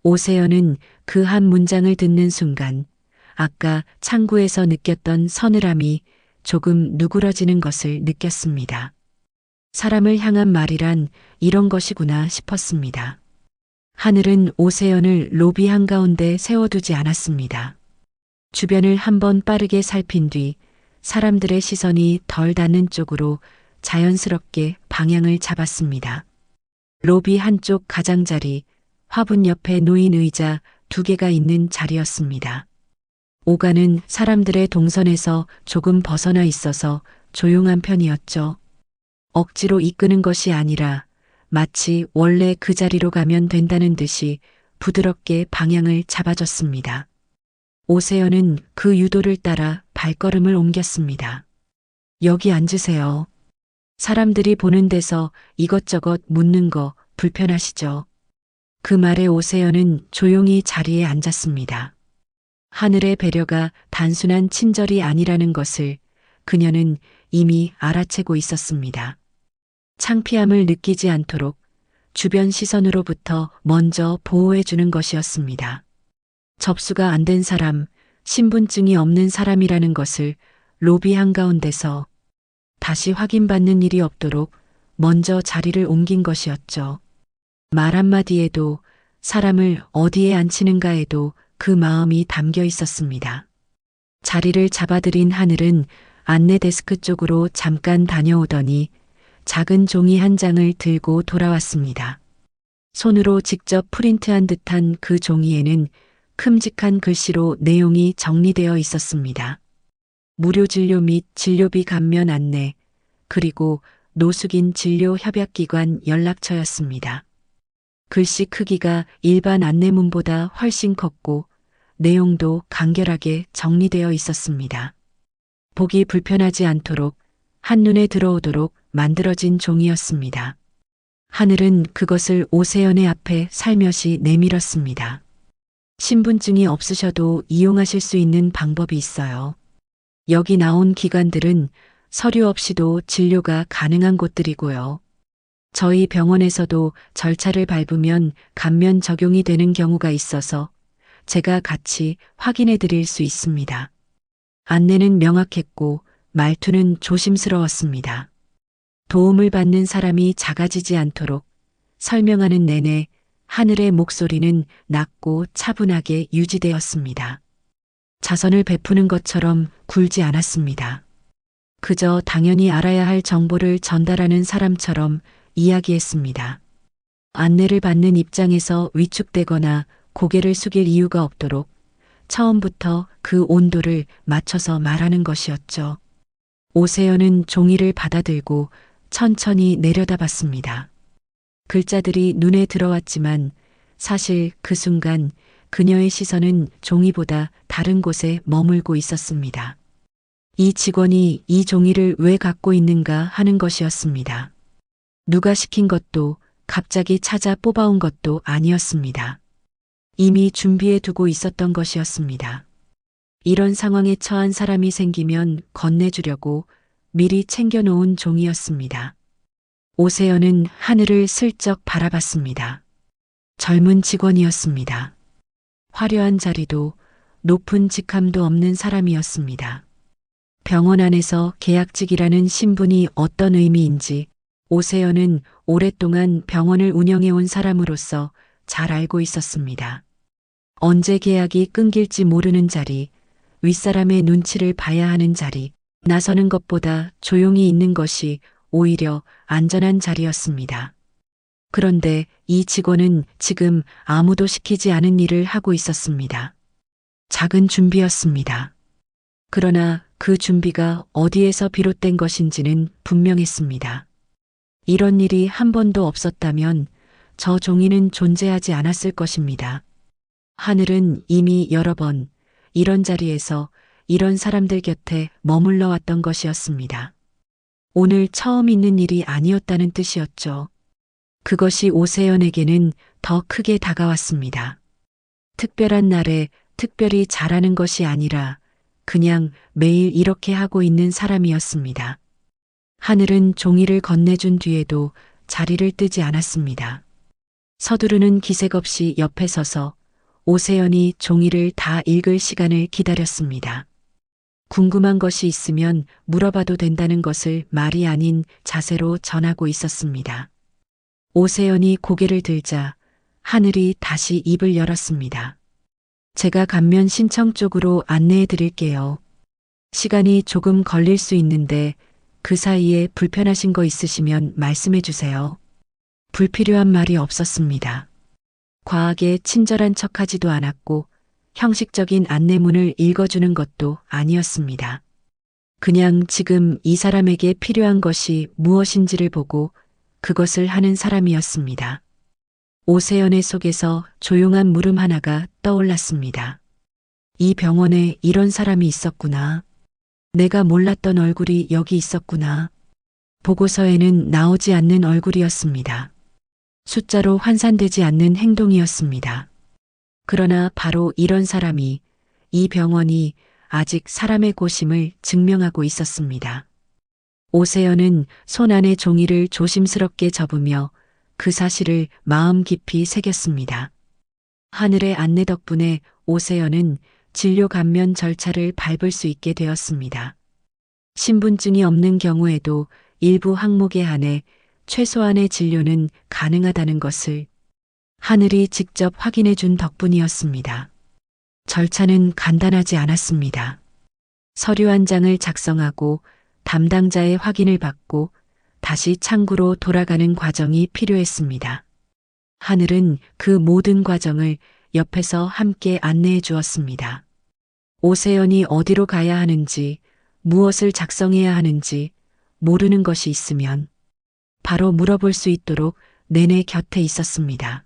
오세연은 그 한 문장을 듣는 순간 아까 창구에서 느꼈던 서늘함이 조금 누그러지는 것을 느꼈습니다. 사람을 향한 말이란 이런 것이구나 싶었습니다. 하늘은 오세연을 로비 한가운데 세워두지 않았습니다. 주변을 한번 빠르게 살핀 뒤 사람들의 시선이 덜 닿는 쪽으로 자연스럽게 방향을 잡았습니다. 로비 한쪽 가장자리, 화분 옆에 놓인 의자 2개가 있는 자리였습니다. 오가는 사람들의 동선에서 조금 벗어나 있어서 조용한 편이었죠. 억지로 이끄는 것이 아니라 마치 원래 그 자리로 가면 된다는 듯이 부드럽게 방향을 잡아줬습니다. 오세연은 그 유도를 따라 발걸음을 옮겼습니다. 여기 앉으세요. 사람들이 보는 데서 이것저것 묻는 거 불편하시죠? 그 말에 오세연은 조용히 자리에 앉았습니다. 하늘의 배려가 단순한 친절이 아니라는 것을 그녀는 이미 알아채고 있었습니다. 창피함을 느끼지 않도록 주변 시선으로부터 먼저 보호해주는 것이었습니다. 접수가 안 된 사람, 신분증이 없는 사람이라는 것을 로비 한가운데서 다시 확인받는 일이 없도록 먼저 자리를 옮긴 것이었죠. 말 한마디에도 사람을 어디에 앉히는가에도 그 마음이 담겨 있었습니다. 자리를 잡아들인 하늘은 안내 데스크 쪽으로 잠깐 다녀오더니 작은 종이 한 장을 들고 돌아왔습니다. 손으로 직접 프린트한 듯한 그 종이에는 큼직한 글씨로 내용이 정리되어 있었습니다. 무료 진료 및 진료비 감면 안내, 그리고 노숙인 진료 협약기관 연락처였습니다. 글씨 크기가 일반 안내문보다 훨씬 컸고 내용도 간결하게 정리되어 있었습니다. 보기 불편하지 않도록 한눈에 들어오도록 만들어진 종이었습니다. 하늘은 그것을 오세연의 앞에 살며시 내밀었습니다. 신분증이 없으셔도 이용하실 수 있는 방법이 있어요. 여기 나온 기관들은 서류 없이도 진료가 가능한 곳들이고요. 저희 병원에서도 절차를 밟으면 감면 적용이 되는 경우가 있어서 제가 같이 확인해 드릴 수 있습니다. 안내는 명확했고 말투는 조심스러웠습니다. 도움을 받는 사람이 작아지지 않도록 설명하는 내내 하늘의 목소리는 낮고 차분하게 유지되었습니다. 자선을 베푸는 것처럼 굴지 않았습니다. 그저 당연히 알아야 할 정보를 전달하는 사람처럼 이야기했습니다. 안내를 받는 입장에서 위축되거나 고개를 숙일 이유가 없도록 처음부터 그 온도를 맞춰서 말하는 것이었죠. 오세연은 종이를 받아들고 천천히 내려다봤습니다. 글자들이 눈에 들어왔지만 사실 그 순간 그녀의 시선은 종이보다 다른 곳에 머물고 있었습니다. 이 직원이 이 종이를 왜 갖고 있는가 하는 것이었습니다. 누가 시킨 것도 갑자기 찾아 뽑아온 것도 아니었습니다. 이미 준비해 두고 있었던 것이었습니다. 이런 상황에 처한 사람이 생기면 건네주려고 미리 챙겨놓은 종이었습니다. 오세연은 하늘을 슬쩍 바라봤습니다. 젊은 직원이었습니다. 화려한 자리도 높은 직함도 없는 사람이었습니다. 병원 안에서 계약직이라는 신분이 어떤 의미인지 오세연은 오랫동안 병원을 운영해온 사람으로서 잘 알고 있었습니다. 언제 계약이 끊길지 모르는 자리, 윗사람의 눈치를 봐야 하는 자리, 나서는 것보다 조용히 있는 것이 오히려 안전한 자리였습니다. 그런데 이 직원은 지금 아무도 시키지 않은 일을 하고 있었습니다. 작은 준비였습니다. 그러나 그 준비가 어디에서 비롯된 것인지는 분명했습니다. 이런 일이 한 번도 없었다면 저 종이는 존재하지 않았을 것입니다. 하늘은 이미 여러 번 이런 자리에서 이런 사람들 곁에 머물러 왔던 것이었습니다. 오늘 처음 있는 일이 아니었다는 뜻이었죠. 그것이 오세연에게는 더 크게 다가왔습니다. 특별한 날에 특별히 잘하는 것이 아니라 그냥 매일 이렇게 하고 있는 사람이었습니다. 하늘은 종이를 건네준 뒤에도 자리를 뜨지 않았습니다. 서두르는 기색 없이 옆에 서서 오세연이 종이를 다 읽을 시간을 기다렸습니다. 궁금한 것이 있으면 물어봐도 된다는 것을 말이 아닌 자세로 전하고 있었습니다. 오세연이 고개를 들자 하늘이 다시 입을 열었습니다. 제가 감면 신청 쪽으로 안내해 드릴게요. 시간이 조금 걸릴 수 있는데 그 사이에 불편하신 거 있으시면 말씀해 주세요. 불필요한 말이 없었습니다. 과하게 친절한 척하지도 않았고 형식적인 안내문을 읽어주는 것도 아니었습니다. 그냥 지금 이 사람에게 필요한 것이 무엇인지를 보고 그것을 하는 사람이었습니다. 오세연의 속에서 조용한 물음 하나가 떠올랐습니다. 이 병원에 이런 사람이 있었구나. 내가 몰랐던 얼굴이 여기 있었구나. 보고서에는 나오지 않는 얼굴이었습니다. 숫자로 환산되지 않는 행동이었습니다. 그러나 바로 이런 사람이 이 병원이 아직 사람의 곳임을 증명하고 있었습니다. 오세연은 손 안의 종이를 조심스럽게 접으며 그 사실을 마음 깊이 새겼습니다. 하늘의 안내 덕분에 오세연은 진료 감면 절차를 밟을 수 있게 되었습니다. 신분증이 없는 경우에도 일부 항목에 한해 최소한의 진료는 가능하다는 것을 하늘이 직접 확인해 준 덕분이었습니다. 절차는 간단하지 않았습니다. 서류 한 장을 작성하고 담당자의 확인을 받고 다시 창구로 돌아가는 과정이 필요했습니다. 하늘은 그 모든 과정을 옆에서 함께 안내해 주었습니다. 오세연이 어디로 가야 하는지, 무엇을 작성해야 하는지 모르는 것이 있으면 바로 물어볼 수 있도록 내내 곁에 있었습니다.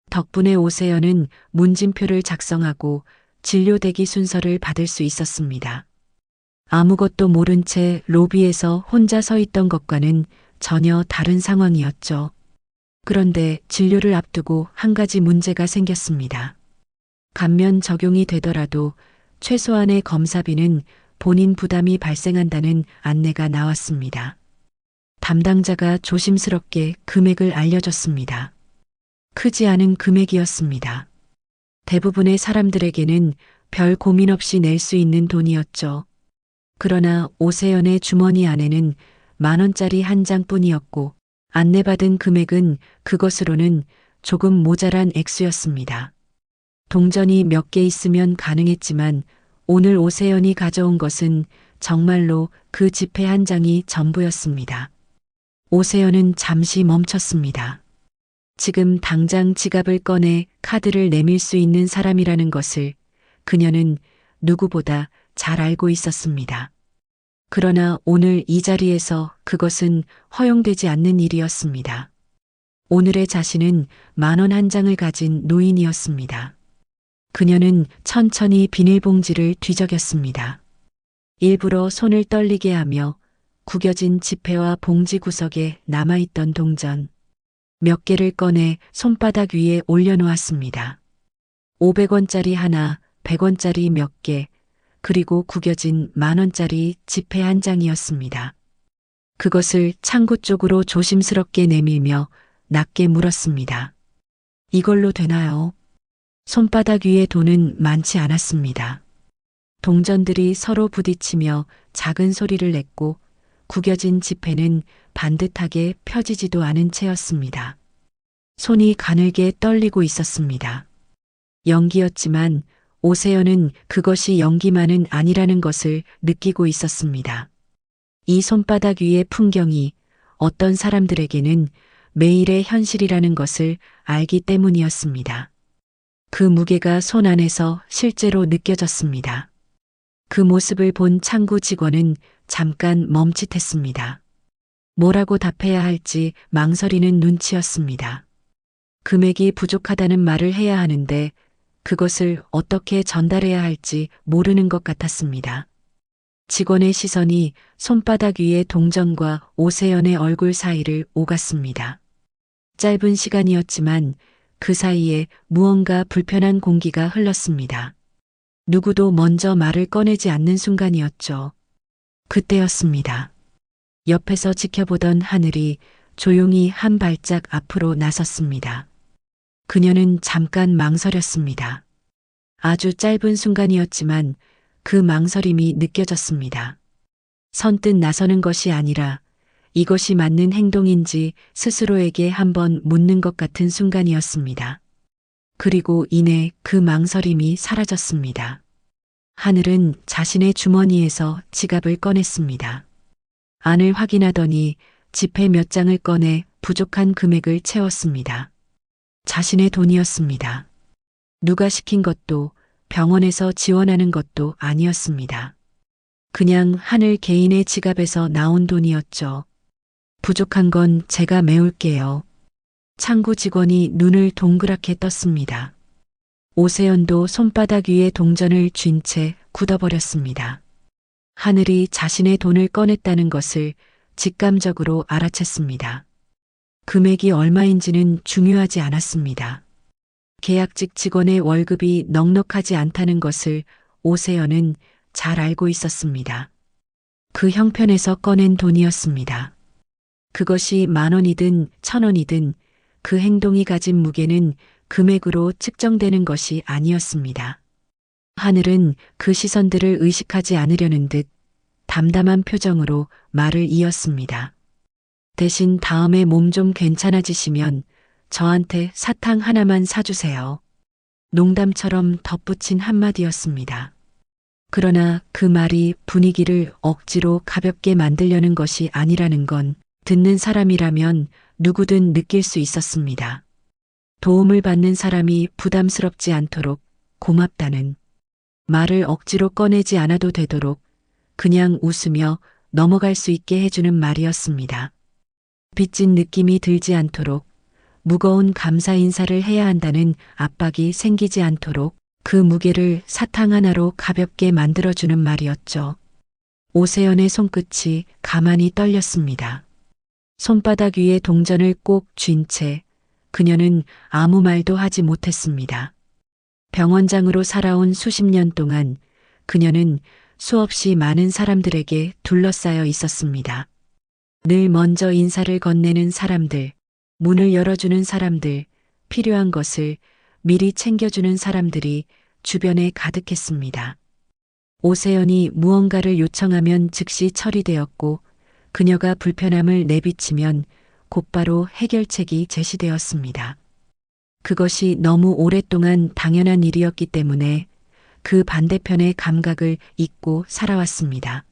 덕분에 오세연은 문진표를 작성하고 진료 대기 순서를 받을 수 있었습니다. 아무것도 모른 채 로비에서 혼자 서 있던 것과는 전혀 다른 상황이었죠. 그런데 진료를 앞두고 한 가지 문제가 생겼습니다. 감면 적용이 되더라도 최소한의 검사비는 본인 부담이 발생한다는 안내가 나왔습니다. 담당자가 조심스럽게 금액을 알려줬습니다. 크지 않은 금액이었습니다. 대부분의 사람들에게는 별 고민 없이 낼 수 있는 돈이었죠. 그러나 오세연의 주머니 안에는 10,000원짜리 한 장뿐이었고 안내받은 금액은 그것으로는 조금 모자란 액수였습니다. 동전이 몇 개 있으면 가능했지만 오늘 오세연이 가져온 것은 정말로 그 지폐 한 장이 전부였습니다. 오세연은 잠시 멈췄습니다. 지금 당장 지갑을 꺼내 카드를 내밀 수 있는 사람이라는 것을 그녀는 누구보다 잘 알고 있었습니다. 그러나 오늘 이 자리에서 그것은 허용되지 않는 일이었습니다. 오늘의 자신은 10,000원 한 장을 가진 노인이었습니다. 그녀는 천천히 비닐봉지를 뒤적였습니다. 일부러 손을 떨리게 하며 구겨진 지폐와 봉지 구석에 남아있던 동전 몇 개를 꺼내 손바닥 위에 올려놓았습니다. 500원짜리 하나, 100원짜리 몇 개, 그리고 구겨진 10,000원짜리 지폐 한 장이었습니다. 그것을 창구 쪽으로 조심스럽게 내밀며 낮게 물었습니다. 이걸로 되나요? 손바닥 위에 돈은 많지 않았습니다. 동전들이 서로 부딪히며 작은 소리를 냈고 구겨진 지폐는 반듯하게 펴지지도 않은 채였습니다. 손이 가늘게 떨리고 있었습니다. 연기였지만 오세연은 그것이 연기만은 아니라는 것을 느끼고 있었습니다. 이 손바닥 위의 풍경이 어떤 사람들에게는 매일의 현실이라는 것을 알기 때문이었습니다. 그 무게가 손 안에서 실제로 느껴졌습니다. 그 모습을 본 창구 직원은 잠깐 멈칫했습니다. 뭐라고 답해야 할지 망설이는 눈치였습니다. 금액이 부족하다는 말을 해야 하는데 그것을 어떻게 전달해야 할지 모르는 것 같았습니다. 직원의 시선이 손바닥 위의 동전과 오세연의 얼굴 사이를 오갔습니다. 짧은 시간이었지만 그 사이에 무언가 불편한 공기가 흘렀습니다. 누구도 먼저 말을 꺼내지 않는 순간이었죠. 그때였습니다. 옆에서 지켜보던 하늘이 조용히 한 발짝 앞으로 나섰습니다. 그녀는 잠깐 망설였습니다. 아주 짧은 순간이었지만 그 망설임이 느껴졌습니다. 선뜻 나서는 것이 아니라 이것이 맞는 행동인지 스스로에게 한번 묻는 것 같은 순간이었습니다. 그리고 이내 그 망설임이 사라졌습니다. 하늘은 자신의 주머니에서 지갑을 꺼냈습니다. 안을 확인하더니 지폐 몇 장을 꺼내 부족한 금액을 채웠습니다. 자신의 돈이었습니다. 누가 시킨 것도 병원에서 지원하는 것도 아니었습니다. 그냥 하늘 개인의 지갑에서 나온 돈이었죠. 부족한 건 제가 메울게요. 창구 직원이 눈을 동그랗게 떴습니다. 오세연도 손바닥 위에 동전을 쥔 채 굳어버렸습니다. 하늘이 자신의 돈을 꺼냈다는 것을 직감적으로 알아챘습니다. 금액이 얼마인지는 중요하지 않았습니다. 계약직 직원의 월급이 넉넉하지 않다는 것을 오세연은 잘 알고 있었습니다. 그 형편에서 꺼낸 돈이었습니다. 그것이 10,000원이든 1,000원이든 그 행동이 가진 무게는 금액으로 측정되는 것이 아니었습니다. 하늘은 그 시선들을 의식하지 않으려는 듯 담담한 표정으로 말을 이었습니다. 대신 다음에 몸 좀 괜찮아지시면 저한테 사탕 하나만 사주세요. 농담처럼 덧붙인 한마디였습니다. 그러나 그 말이 분위기를 억지로 가볍게 만들려는 것이 아니라는 건 듣는 사람이라면 누구든 느낄 수 있었습니다. 도움을 받는 사람이 부담스럽지 않도록 고맙다는 말을 억지로 꺼내지 않아도 되도록 그냥 웃으며 넘어갈 수 있게 해주는 말이었습니다. 빚진 느낌이 들지 않도록 무거운 감사 인사를 해야 한다는 압박이 생기지 않도록 그 무게를 사탕 하나로 가볍게 만들어주는 말이었죠. 오세연의 손끝이 가만히 떨렸습니다. 손바닥 위에 동전을 꼭 쥔 채 그녀는 아무 말도 하지 못했습니다. 병원장으로 살아온 수십 년 동안 그녀는 수없이 많은 사람들에게 둘러싸여 있었습니다. 늘 먼저 인사를 건네는 사람들, 문을 열어주는 사람들, 필요한 것을 미리 챙겨주는 사람들이 주변에 가득했습니다. 오세연이 무언가를 요청하면 즉시 처리되었고 그녀가 불편함을 내비치면 곧바로 해결책이 제시되었습니다. 그것이 너무 오랫동안 당연한 일이었기 때문에 그 반대편의 감각을 잊고 살아왔습니다.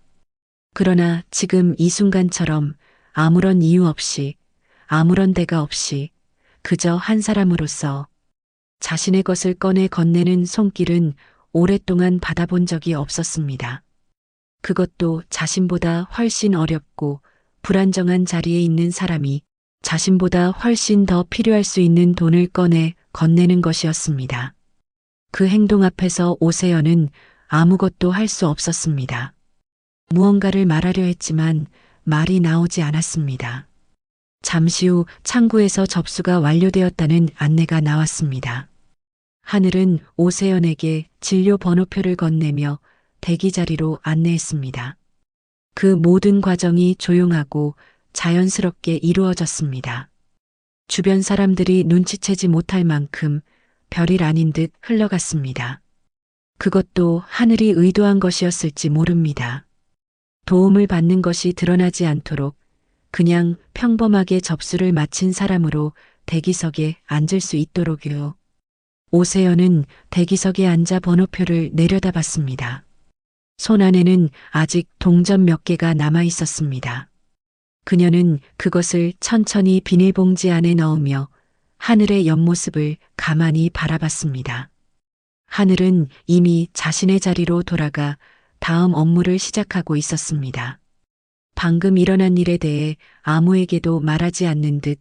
그러나 지금 이 순간처럼 아무런 이유 없이 아무런 대가 없이 그저 한 사람으로서 자신의 것을 꺼내 건네는 손길은 오랫동안 받아본 적이 없었습니다. 그것도 자신보다 훨씬 어렵고 불안정한 자리에 있는 사람이 자신보다 훨씬 더 필요할 수 있는 돈을 꺼내 건네는 것이었습니다. 그 행동 앞에서 오세연은 아무것도 할 수 없었습니다. 무언가를 말하려 했지만 말이 나오지 않았습니다. 잠시 후 창구에서 접수가 완료되었다는 안내가 나왔습니다. 하늘은 오세연에게 진료 번호표를 건네며 대기 자리로 안내했습니다. 그 모든 과정이 조용하고 자연스럽게 이루어졌습니다. 주변 사람들이 눈치채지 못할 만큼 별일 아닌 듯 흘러갔습니다. 그것도 하늘이 의도한 것이었을지 모릅니다. 도움을 받는 것이 드러나지 않도록 그냥 평범하게 접수를 마친 사람으로 대기석에 앉을 수 있도록요. 오세연은 대기석에 앉아 번호표를 내려다봤습니다. 손 안에는 아직 동전 몇 개가 남아 있었습니다. 그녀는 그것을 천천히 비닐봉지 안에 넣으며 하늘의 옆모습을 가만히 바라봤습니다. 하늘은 이미 자신의 자리로 돌아가 다음 업무를 시작하고 있었습니다. 방금 일어난 일에 대해 아무에게도 말하지 않는 듯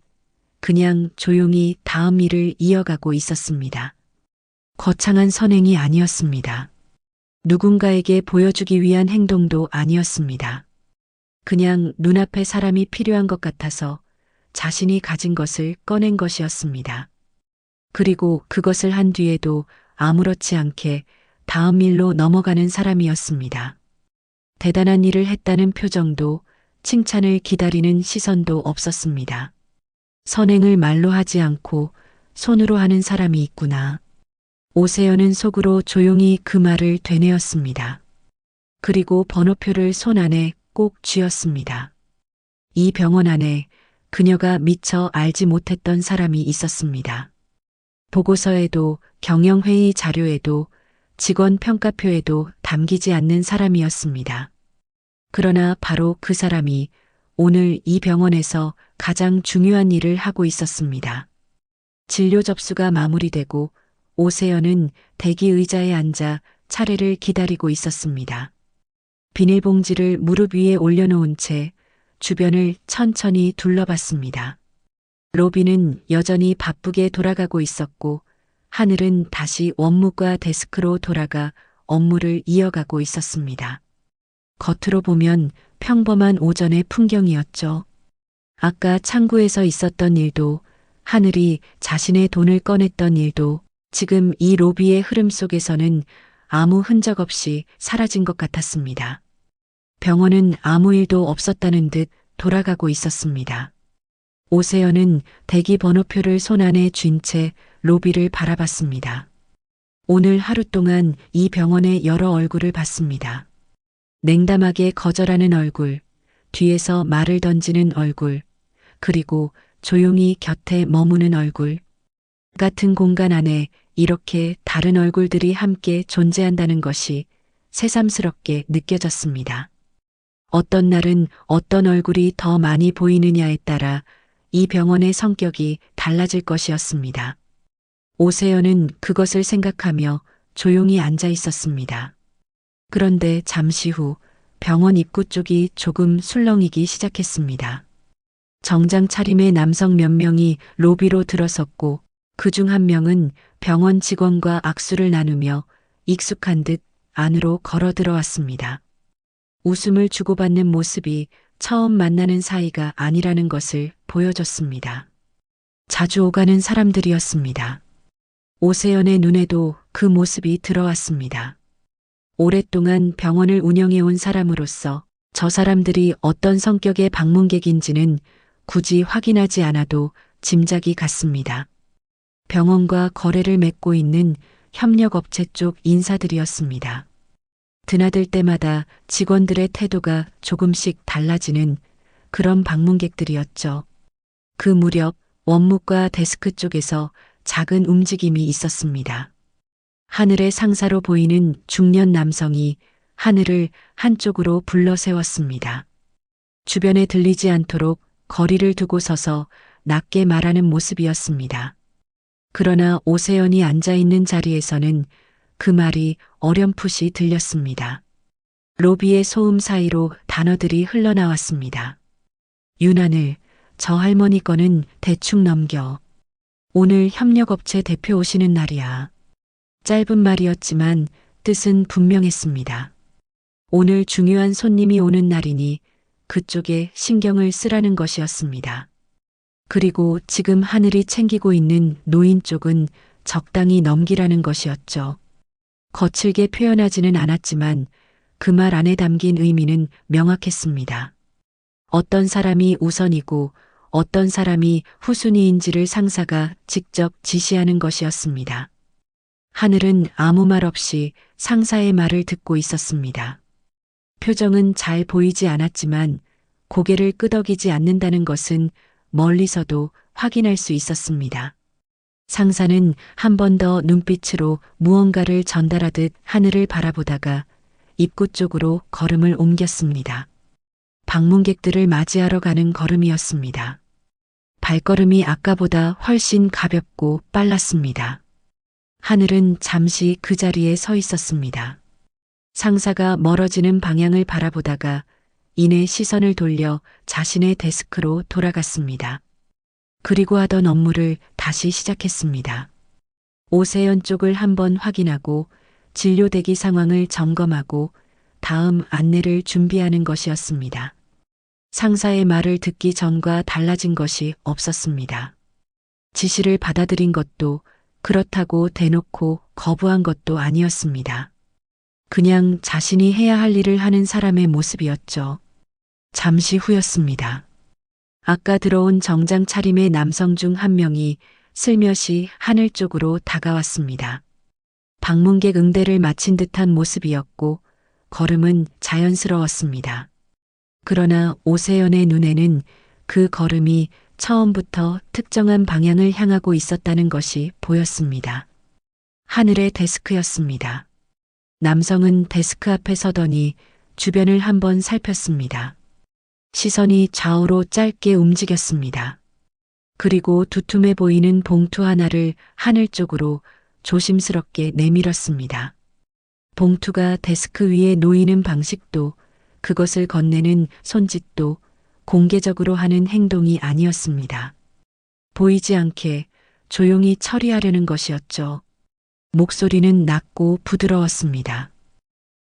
그냥 조용히 다음 일을 이어가고 있었습니다. 거창한 선행이 아니었습니다. 누군가에게 보여주기 위한 행동도 아니었습니다. 그냥 눈앞에 사람이 필요한 것 같아서 자신이 가진 것을 꺼낸 것이었습니다. 그리고 그것을 한 뒤에도 아무렇지 않게 다음 일로 넘어가는 사람이었습니다. 대단한 일을 했다는 표정도 칭찬을 기다리는 시선도 없었습니다. 선행을 말로 하지 않고 손으로 하는 사람이 있구나. 오세연은 속으로 조용히 그 말을 되뇌었습니다. 그리고 번호표를 손 안에 꼭 쥐었습니다. 이 병원 안에 그녀가 미처 알지 못했던 사람이 있었습니다. 보고서에도 경영회의 자료에도 직원 평가표에도 담기지 않는 사람이었습니다. 그러나 바로 그 사람이 오늘 이 병원에서 가장 중요한 일을 하고 있었습니다. 진료 접수가 마무리되고 오세연은 대기 의자에 앉아 차례를 기다리고 있었습니다. 비닐봉지를 무릎 위에 올려놓은 채 주변을 천천히 둘러봤습니다. 로비는 여전히 바쁘게 돌아가고 있었고 하늘은 다시 원무과 데스크로 돌아가 업무를 이어가고 있었습니다. 겉으로 보면 평범한 오전의 풍경이었죠. 아까 창구에서 있었던 일도 하늘이 자신의 돈을 꺼냈던 일도 지금 이 로비의 흐름 속에서는 아무 흔적 없이 사라진 것 같았습니다. 병원은 아무 일도 없었다는 듯 돌아가고 있었습니다. 오세연은 대기 번호표를 손 안에 쥔 채 로비를 바라봤습니다. 오늘 하루 동안 이 병원의 여러 얼굴을 봤습니다. 냉담하게 거절하는 얼굴, 뒤에서 말을 던지는 얼굴, 그리고 조용히 곁에 머무는 얼굴. 같은 공간 안에 이렇게 다른 얼굴들이 함께 존재한다는 것이 새삼스럽게 느껴졌습니다. 어떤 날은 어떤 얼굴이 더 많이 보이느냐에 따라 이 병원의 성격이 달라질 것이었습니다. 오세연은 그것을 생각하며 조용히 앉아 있었습니다. 그런데 잠시 후 병원 입구 쪽이 조금 술렁이기 시작했습니다. 정장 차림의 남성 몇 명이 로비로 들어섰고 그중 한 명은 병원 직원과 악수를 나누며 익숙한 듯 안으로 걸어 들어왔습니다. 웃음을 주고받는 모습이 처음 만나는 사이가 아니라는 것을 보여줬습니다. 자주 오가는 사람들이었습니다. 오세연의 눈에도 그 모습이 들어왔습니다. 오랫동안 병원을 운영해온 사람으로서 저 사람들이 어떤 성격의 방문객인지는 굳이 확인하지 않아도 짐작이 갔습니다. 병원과 거래를 맺고 있는 협력업체 쪽 인사들이었습니다. 드나들 때마다 직원들의 태도가 조금씩 달라지는 그런 방문객들이었죠. 그 무렵 원무과 데스크 쪽에서 작은 움직임이 있었습니다. 하늘의 상사로 보이는 중년 남성이 하늘을 한쪽으로 불러 세웠습니다. 주변에 들리지 않도록 거리를 두고 서서 낮게 말하는 모습이었습니다. 그러나 오세연이 앉아있는 자리에서는 그 말이 어렴풋이 들렸습니다. 로비의 소음 사이로 단어들이 흘러나왔습니다. 윤하늘, 저 할머니 거는 대충 넘겨. 오늘 협력업체 대표 오시는 날이야. 짧은 말이었지만 뜻은 분명했습니다. 오늘 중요한 손님이 오는 날이니 그쪽에 신경을 쓰라는 것이었습니다. 그리고 지금 하늘이 챙기고 있는 노인 쪽은 적당히 넘기라는 것이었죠. 거칠게 표현하지는 않았지만 그 말 안에 담긴 의미는 명확했습니다. 어떤 사람이 우선이고 어떤 사람이 후순위인지를 상사가 직접 지시하는 것이었습니다. 하늘은 아무 말 없이 상사의 말을 듣고 있었습니다. 표정은 잘 보이지 않았지만 고개를 끄덕이지 않는다는 것은 멀리서도 확인할 수 있었습니다. 상사는 한 번 더 눈빛으로 무언가를 전달하듯 하늘을 바라보다가 입구 쪽으로 걸음을 옮겼습니다. 방문객들을 맞이하러 가는 걸음이었습니다. 발걸음이 아까보다 훨씬 가볍고 빨랐습니다. 하늘은 잠시 그 자리에 서 있었습니다. 상사가 멀어지는 방향을 바라보다가 이내 시선을 돌려 자신의 데스크로 돌아갔습니다. 그리고 하던 업무를 다시 시작했습니다. 오세연 쪽을 한번 확인하고 진료 대기 상황을 점검하고 다음 안내를 준비하는 것이었습니다. 상사의 말을 듣기 전과 달라진 것이 없었습니다. 지시를 받아들인 것도 그렇다고 대놓고 거부한 것도 아니었습니다. 그냥 자신이 해야 할 일을 하는 사람의 모습이었죠. 잠시 후였습니다. 아까 들어온 정장 차림의 남성 중 한 명이 슬며시 하늘 쪽으로 다가왔습니다. 방문객 응대를 마친 듯한 모습이었고 걸음은 자연스러웠습니다. 그러나 오세연의 눈에는 그 걸음이 처음부터 특정한 방향을 향하고 있었다는 것이 보였습니다. 하늘의 데스크였습니다. 남성은 데스크 앞에 서더니 주변을 한번 살폈습니다. 시선이 좌우로 짧게 움직였습니다. 그리고 두툼해 보이는 봉투 하나를 하늘 쪽으로 조심스럽게 내밀었습니다. 봉투가 데스크 위에 놓이는 방식도 그것을 건네는 손짓도 공개적으로 하는 행동이 아니었습니다. 보이지 않게 조용히 처리하려는 것이었죠. 목소리는 낮고 부드러웠습니다.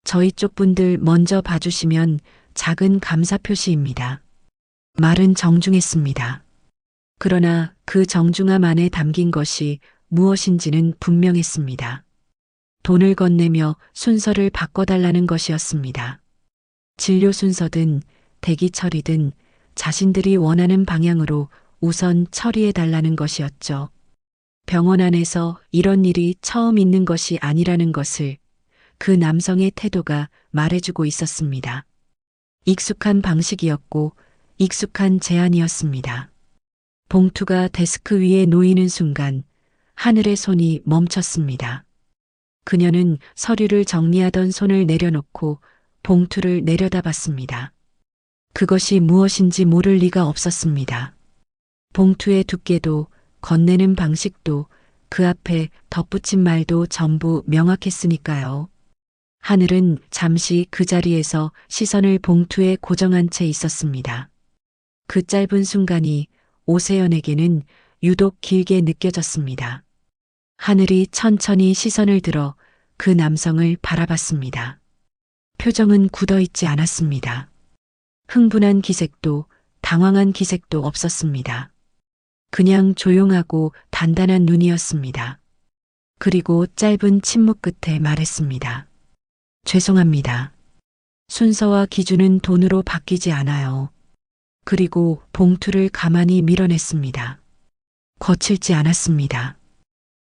저희 쪽 분들 먼저 봐주시면 작은 감사 표시입니다. 말은 정중했습니다. 그러나 그 정중함 안에 담긴 것이 무엇인지는 분명했습니다. 돈을 건네며 순서를 바꿔달라는 것이었습니다. 진료 순서든 대기 처리든 자신들이 원하는 방향으로 우선 처리해달라는 것이었죠. 병원 안에서 이런 일이 처음 있는 것이 아니라는 것을 그 남성의 태도가 말해주고 있었습니다. 익숙한 방식이었고 익숙한 제안이었습니다. 봉투가 데스크 위에 놓이는 순간 하늘의 손이 멈췄습니다. 그녀는 서류를 정리하던 손을 내려놓고 봉투를 내려다봤습니다. 그것이 무엇인지 모를 리가 없었습니다. 봉투의 두께도 건네는 방식도 그 앞에 덧붙인 말도 전부 명확했으니까요. 하늘은 잠시 그 자리에서 시선을 봉투에 고정한 채 있었습니다. 그 짧은 순간이 오세연에게는 유독 길게 느껴졌습니다. 하늘이 천천히 시선을 들어 그 남성을 바라봤습니다. 표정은 굳어있지 않았습니다. 흥분한 기색도 당황한 기색도 없었습니다. 그냥 조용하고 단단한 눈이었습니다. 그리고 짧은 침묵 끝에 말했습니다. 죄송합니다. 순서와 기준은 돈으로 바뀌지 않아요. 그리고 봉투를 가만히 밀어냈습니다. 거칠지 않았습니다.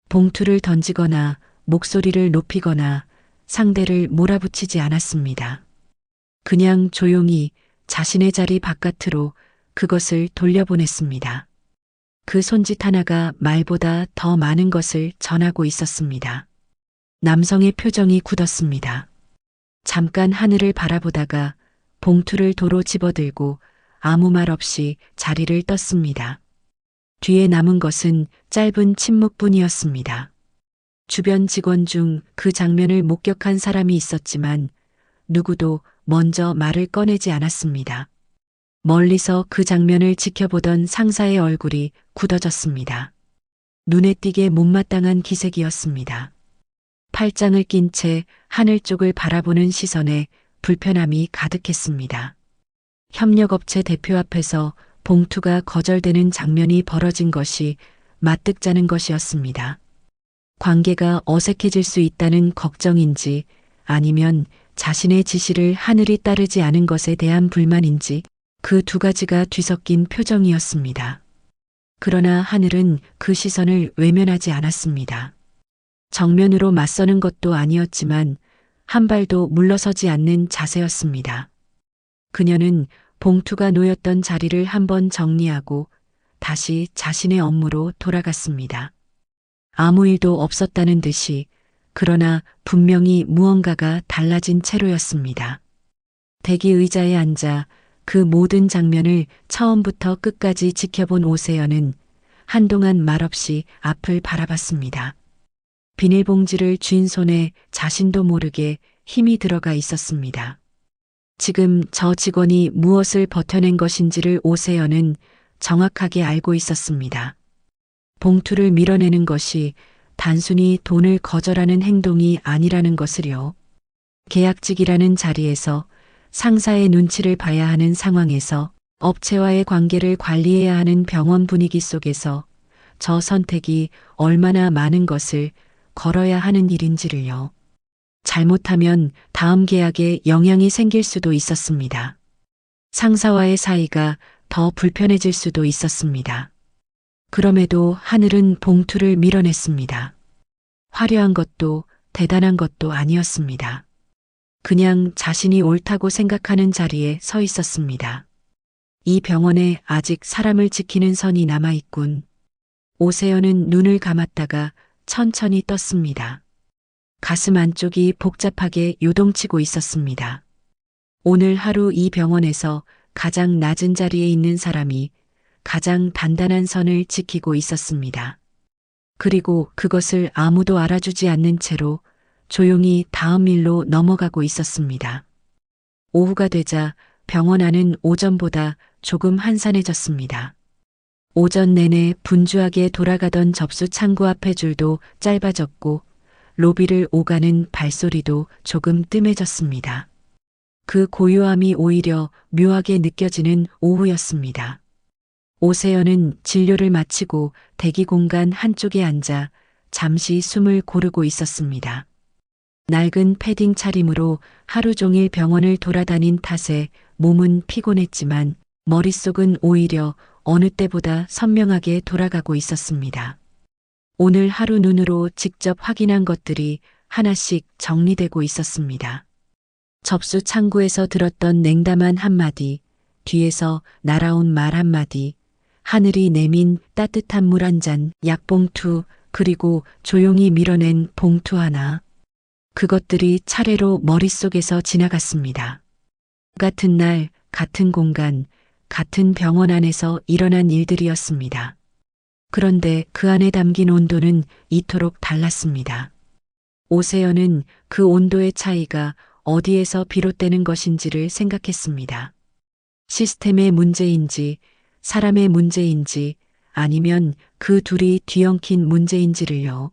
봉투를 던지거나 목소리를 높이거나 상대를 몰아붙이지 않았습니다. 그냥 조용히 자신의 자리 바깥으로 그것을 돌려보냈습니다. 그 손짓 하나가 말보다 더 많은 것을 전하고 있었습니다. 남성의 표정이 굳었습니다. 잠깐 하늘을 바라보다가 봉투를 도로 집어들고 아무 말 없이 자리를 떴습니다. 뒤에 남은 것은 짧은 침묵뿐이었습니다. 주변 직원 중 그 장면을 목격한 사람이 있었지만 누구도 먼저 말을 꺼내지 않았습니다. 멀리서 그 장면을 지켜보던 상사의 얼굴이 굳어졌습니다. 눈에 띄게 못마땅한 기색이었습니다. 팔짱을 낀 채 하늘 쪽을 바라보는 시선에 불편함이 가득했습니다. 협력업체 대표 앞에서 봉투가 거절되는 장면이 벌어진 것이 마뜩자는 것이었습니다. 관계가 어색해질 수 있다는 걱정인지 아니면 자신의 지시를 하늘이 따르지 않은 것에 대한 불만인지 그 두 가지가 뒤섞인 표정이었습니다. 그러나 하늘은 그 시선을 외면하지 않았습니다. 정면으로 맞서는 것도 아니었지만 한 발도 물러서지 않는 자세였습니다. 그녀는 봉투가 놓였던 자리를 한번 정리하고 다시 자신의 업무로 돌아갔습니다. 아무 일도 없었다는 듯이 그러나 분명히 무언가가 달라진 채로였습니다. 대기 의자에 앉아 그 모든 장면을 처음부터 끝까지 지켜본 오세연은 한동안 말없이 앞을 바라봤습니다. 비닐봉지를 쥔 손에 자신도 모르게 힘이 들어가 있었습니다. 지금 저 직원이 무엇을 버텨낸 것인지를 오세연은 정확하게 알고 있었습니다. 봉투를 밀어내는 것이 단순히 돈을 거절하는 행동이 아니라는 것을요. 계약직이라는 자리에서 상사의 눈치를 봐야 하는 상황에서 업체와의 관계를 관리해야 하는 병원 분위기 속에서 저 선택이 얼마나 많은 것을 걸어야 하는 일인지를요. 잘못하면 다음 계약에 영향이 생길 수도 있었습니다. 상사와의 사이가 더 불편해질 수도 있었습니다. 그럼에도 하늘은 봉투를 밀어냈습니다. 화려한 것도 대단한 것도 아니었습니다. 그냥 자신이 옳다고 생각하는 자리에 서 있었습니다. 이 병원에 아직 사람을 지키는 선이 남아있군. 오세연은 눈을 감았다가 천천히 떴습니다. 가슴 안쪽이 복잡하게 요동치고 있었습니다. 오늘 하루 이 병원에서 가장 낮은 자리에 있는 사람이 가장 단단한 선을 지키고 있었습니다. 그리고 그것을 아무도 알아주지 않는 채로 조용히 다음 일로 넘어가고 있었습니다. 오후가 되자 병원 안은 오전보다 조금 한산해졌습니다. 오전 내내 분주하게 돌아가던 접수 창구 앞의 줄도 짧아졌고 로비를 오가는 발소리도 조금 뜸해졌습니다. 그 고요함이 오히려 묘하게 느껴지는 오후였습니다. 오세연은 진료를 마치고 대기 공간 한쪽에 앉아 잠시 숨을 고르고 있었습니다. 낡은 패딩 차림으로 하루 종일 병원을 돌아다닌 탓에 몸은 피곤했지만 머릿속은 오히려 어느 때보다 선명하게 돌아가고 있었습니다. 오늘 하루 눈으로 직접 확인한 것들이 하나씩 정리되고 있었습니다. 접수 창구에서 들었던 냉담한 한마디, 뒤에서 날아온 말 한마디, 하늘이 내민 따뜻한 물 한 잔, 약봉투, 그리고 조용히 밀어낸 봉투 하나. 그것들이 차례로 머릿속에서 지나갔습니다. 같은 날, 같은 공간, 같은 병원 안에서 일어난 일들이었습니다. 그런데 그 안에 담긴 온도는 이토록 달랐습니다. 오세연은 그 온도의 차이가 어디에서 비롯되는 것인지를 생각했습니다. 시스템의 문제인지, 사람의 문제인지, 아니면 그 둘이 뒤엉킨 문제인지를요.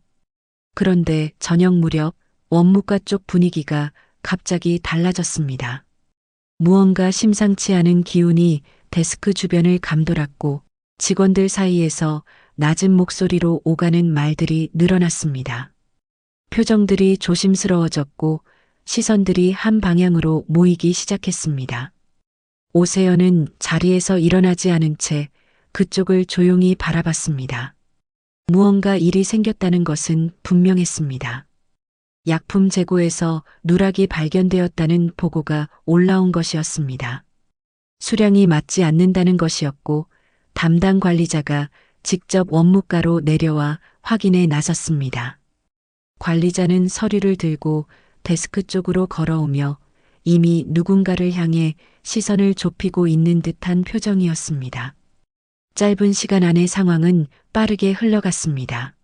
그런데 저녁 무렵 원무과 쪽 분위기가 갑자기 달라졌습니다. 무언가 심상치 않은 기운이 데스크 주변을 감돌았고 직원들 사이에서 낮은 목소리로 오가는 말들이 늘어났습니다. 표정들이 조심스러워졌고 시선들이 한 방향으로 모이기 시작했습니다. 오세연은 자리에서 일어나지 않은 채 그쪽을 조용히 바라봤습니다. 무언가 일이 생겼다는 것은 분명했습니다. 약품 재고에서 누락이 발견되었다는 보고가 올라온 것이었습니다. 수량이 맞지 않는다는 것이었고 담당 관리자가 직접 원무과로 내려와 확인에 나섰습니다. 관리자는 서류를 들고 데스크 쪽으로 걸어오며 이미 누군가를 향해 시선을 좁히고 있는 듯한 표정이었습니다. 짧은 시간 안의 상황은 빠르게 흘러갔습니다.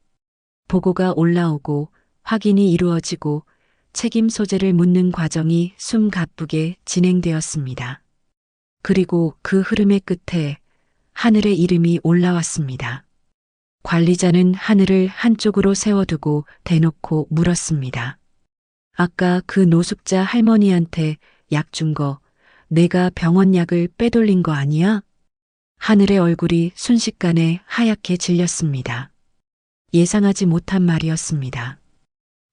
보고가 올라오고 확인이 이루어지고 책임 소재를 묻는 과정이 숨가쁘게 진행되었습니다. 그리고 그 흐름의 끝에 하늘의 이름이 올라왔습니다. 관리자는 하늘을 한쪽으로 세워두고 대놓고 물었습니다. 아까 그 노숙자 할머니한테 약 준 거 내가 병원 약을 빼돌린 거 아니야? 하늘의 얼굴이 순식간에 하얗게 질렸습니다. 예상하지 못한 말이었습니다.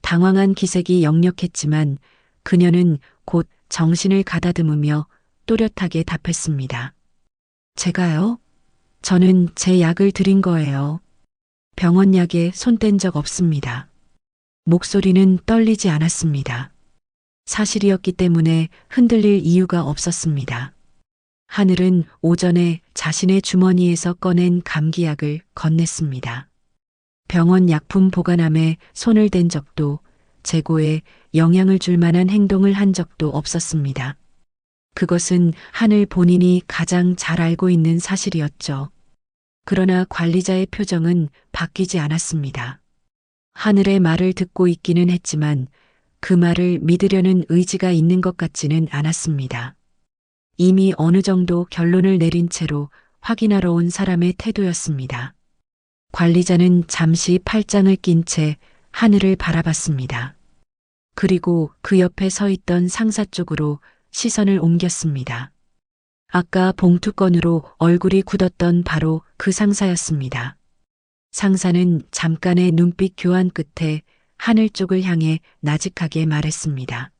당황한 기색이 역력했지만 그녀는 곧 정신을 가다듬으며 또렷하게 답했습니다. 제가요? 저는 제 약을 드린 거예요. 병원 약에 손 뗀 적 없습니다. 목소리는 떨리지 않았습니다. 사실이었기 때문에 흔들릴 이유가 없었습니다. 하늘은 오전에 자신의 주머니에서 꺼낸 감기약을 건넸습니다. 병원 약품 보관함에 손을 댄 적도 재고에 영향을 줄 만한 행동을 한 적도 없었습니다. 그것은 하늘 본인이 가장 잘 알고 있는 사실이었죠. 그러나 관리자의 표정은 바뀌지 않았습니다. 하늘의 말을 듣고 있기는 했지만 그 말을 믿으려는 의지가 있는 것 같지는 않았습니다. 이미 어느 정도 결론을 내린 채로 확인하러 온 사람의 태도였습니다. 관리자는 잠시 팔짱을 낀 채 하늘을 바라봤습니다. 그리고 그 옆에 서 있던 상사 쪽으로 시선을 옮겼습니다. 아까 봉투건으로 얼굴이 굳었던 바로 그 상사였습니다. 상사는 잠깐의 눈빛 교환 끝에 하늘 쪽을 향해 나직하게 말했습니다.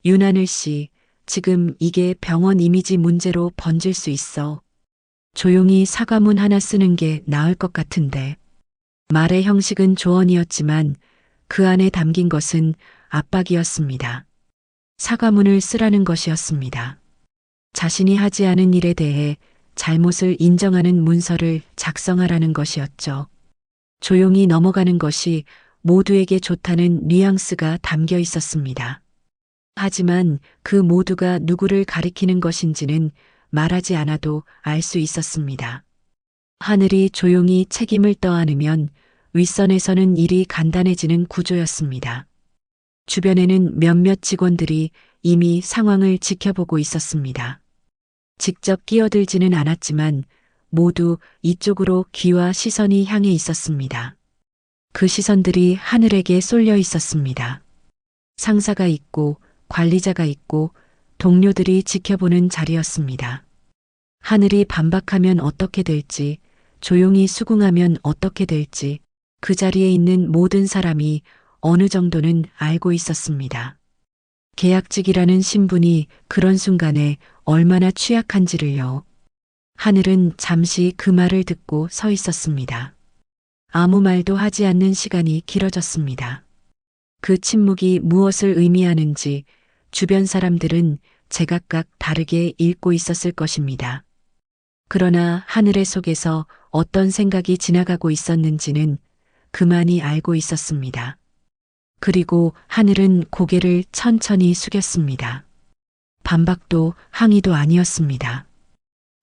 윤하늘 씨, 지금 이게 병원 이미지 문제로 번질 수 있어. 조용히 사과문 하나 쓰는 게 나을 것 같은데. 말의 형식은 조언이었지만 그 안에 담긴 것은 압박이었습니다. 사과문을 쓰라는 것이었습니다. 자신이 하지 않은 일에 대해 잘못을 인정하는 문서를 작성하라는 것이었죠. 조용히 넘어가는 것이 모두에게 좋다는 뉘앙스가 담겨 있었습니다. 하지만 그 모두가 누구를 가리키는 것인지는 말하지 않아도 알 수 있었습니다. 하늘이 조용히 책임을 떠안으면 윗선에서는 일이 간단해지는 구조였습니다. 주변에는 몇몇 직원들이 이미 상황을 지켜보고 있었습니다. 직접 끼어들지는 않았지만 모두 이쪽으로 귀와 시선이 향해 있었습니다. 그 시선들이 하늘에게 쏠려 있었습니다. 상사가 있고 관리자가 있고 동료들이 지켜보는 자리였습니다. 하늘이 반박하면 어떻게 될지, 조용히 수긍하면 어떻게 될지 그 자리에 있는 모든 사람이 어느 정도는 알고 있었습니다. 계약직이라는 신분이 그런 순간에 얼마나 취약한지를요. 하늘은 잠시 그 말을 듣고 서 있었습니다. 아무 말도 하지 않는 시간이 길어졌습니다. 그 침묵이 무엇을 의미하는지 주변 사람들은 제각각 다르게 읽고 있었을 것입니다. 그러나 하늘의 속에서 어떤 생각이 지나가고 있었는지는 그만이 알고 있었습니다. 그리고 하늘은 고개를 천천히 숙였습니다. 반박도 항의도 아니었습니다.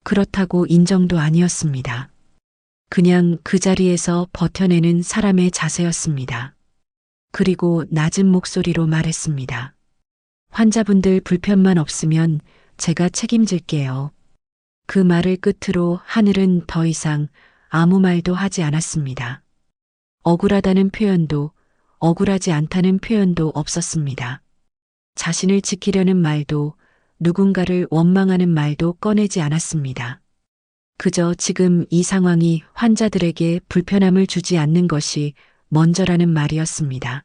그렇다고 인정도 아니었습니다. 그냥 그 자리에서 버텨내는 사람의 자세였습니다. 그리고 낮은 목소리로 말했습니다. 환자분들 불편만 없으면 제가 책임질게요. 그 말을 끝으로 하늘은 더 이상 아무 말도 하지 않았습니다. 억울하다는 표현도 억울하지 않다는 표현도 없었습니다. 자신을 지키려는 말도 누군가를 원망하는 말도 꺼내지 않았습니다. 그저 지금 이 상황이 환자들에게 불편함을 주지 않는 것이 먼저라는 말이었습니다.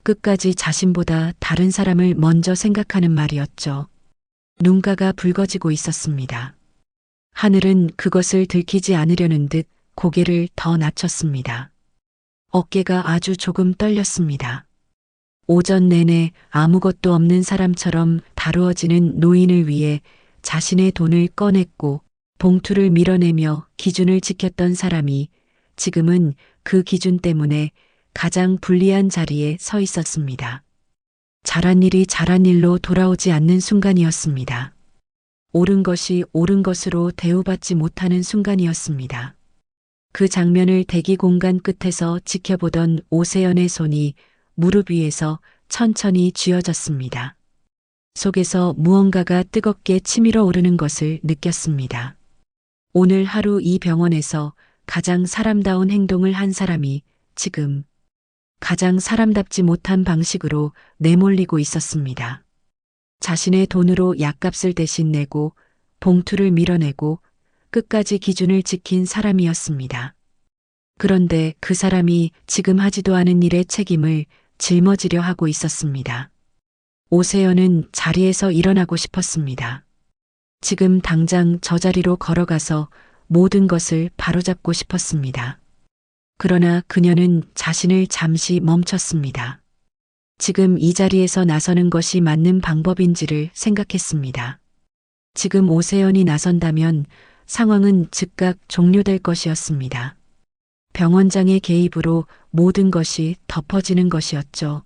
끝까지 자신보다 다른 사람을 먼저 생각하는 말이었죠. 눈가가 붉어지고 있었습니다. 하늘은 그것을 들키지 않으려는 듯 고개를 더 낮췄습니다. 어깨가 아주 조금 떨렸습니다. 오전 내내 아무것도 없는 사람처럼 다루어지는 노인을 위해 자신의 돈을 꺼냈고 봉투를 밀어내며 기준을 지켰던 사람이 지금은 그 기준 때문에 가장 불리한 자리에 서 있었습니다. 잘한 일이 잘한 일로 돌아오지 않는 순간이었습니다. 옳은 것이 옳은 것으로 대우받지 못하는 순간이었습니다. 그 장면을 대기 공간 끝에서 지켜보던 오세연의 손이 무릎 위에서 천천히 쥐어졌습니다. 속에서 무언가가 뜨겁게 치밀어 오르는 것을 느꼈습니다. 오늘 하루 이 병원에서 가장 사람다운 행동을 한 사람이 지금 가장 사람답지 못한 방식으로 내몰리고 있었습니다. 자신의 돈으로 약값을 대신 내고 봉투를 밀어내고 끝까지 기준을 지킨 사람이었습니다. 그런데 그 사람이 지금 하지도 않은 일의 책임을 짊어지려 하고 있었습니다. 오세연은 자리에서 일어나고 싶었습니다. 지금 당장 저 자리로 걸어가서 모든 것을 바로잡고 싶었습니다. 그러나 그녀는 자신을 잠시 멈췄습니다. 지금 이 자리에서 나서는 것이 맞는 방법인지를 생각했습니다. 지금 오세연이 나선다면 상황은 즉각 종료될 것이었습니다. 병원장의 개입으로 모든 것이 덮어지는 것이었죠.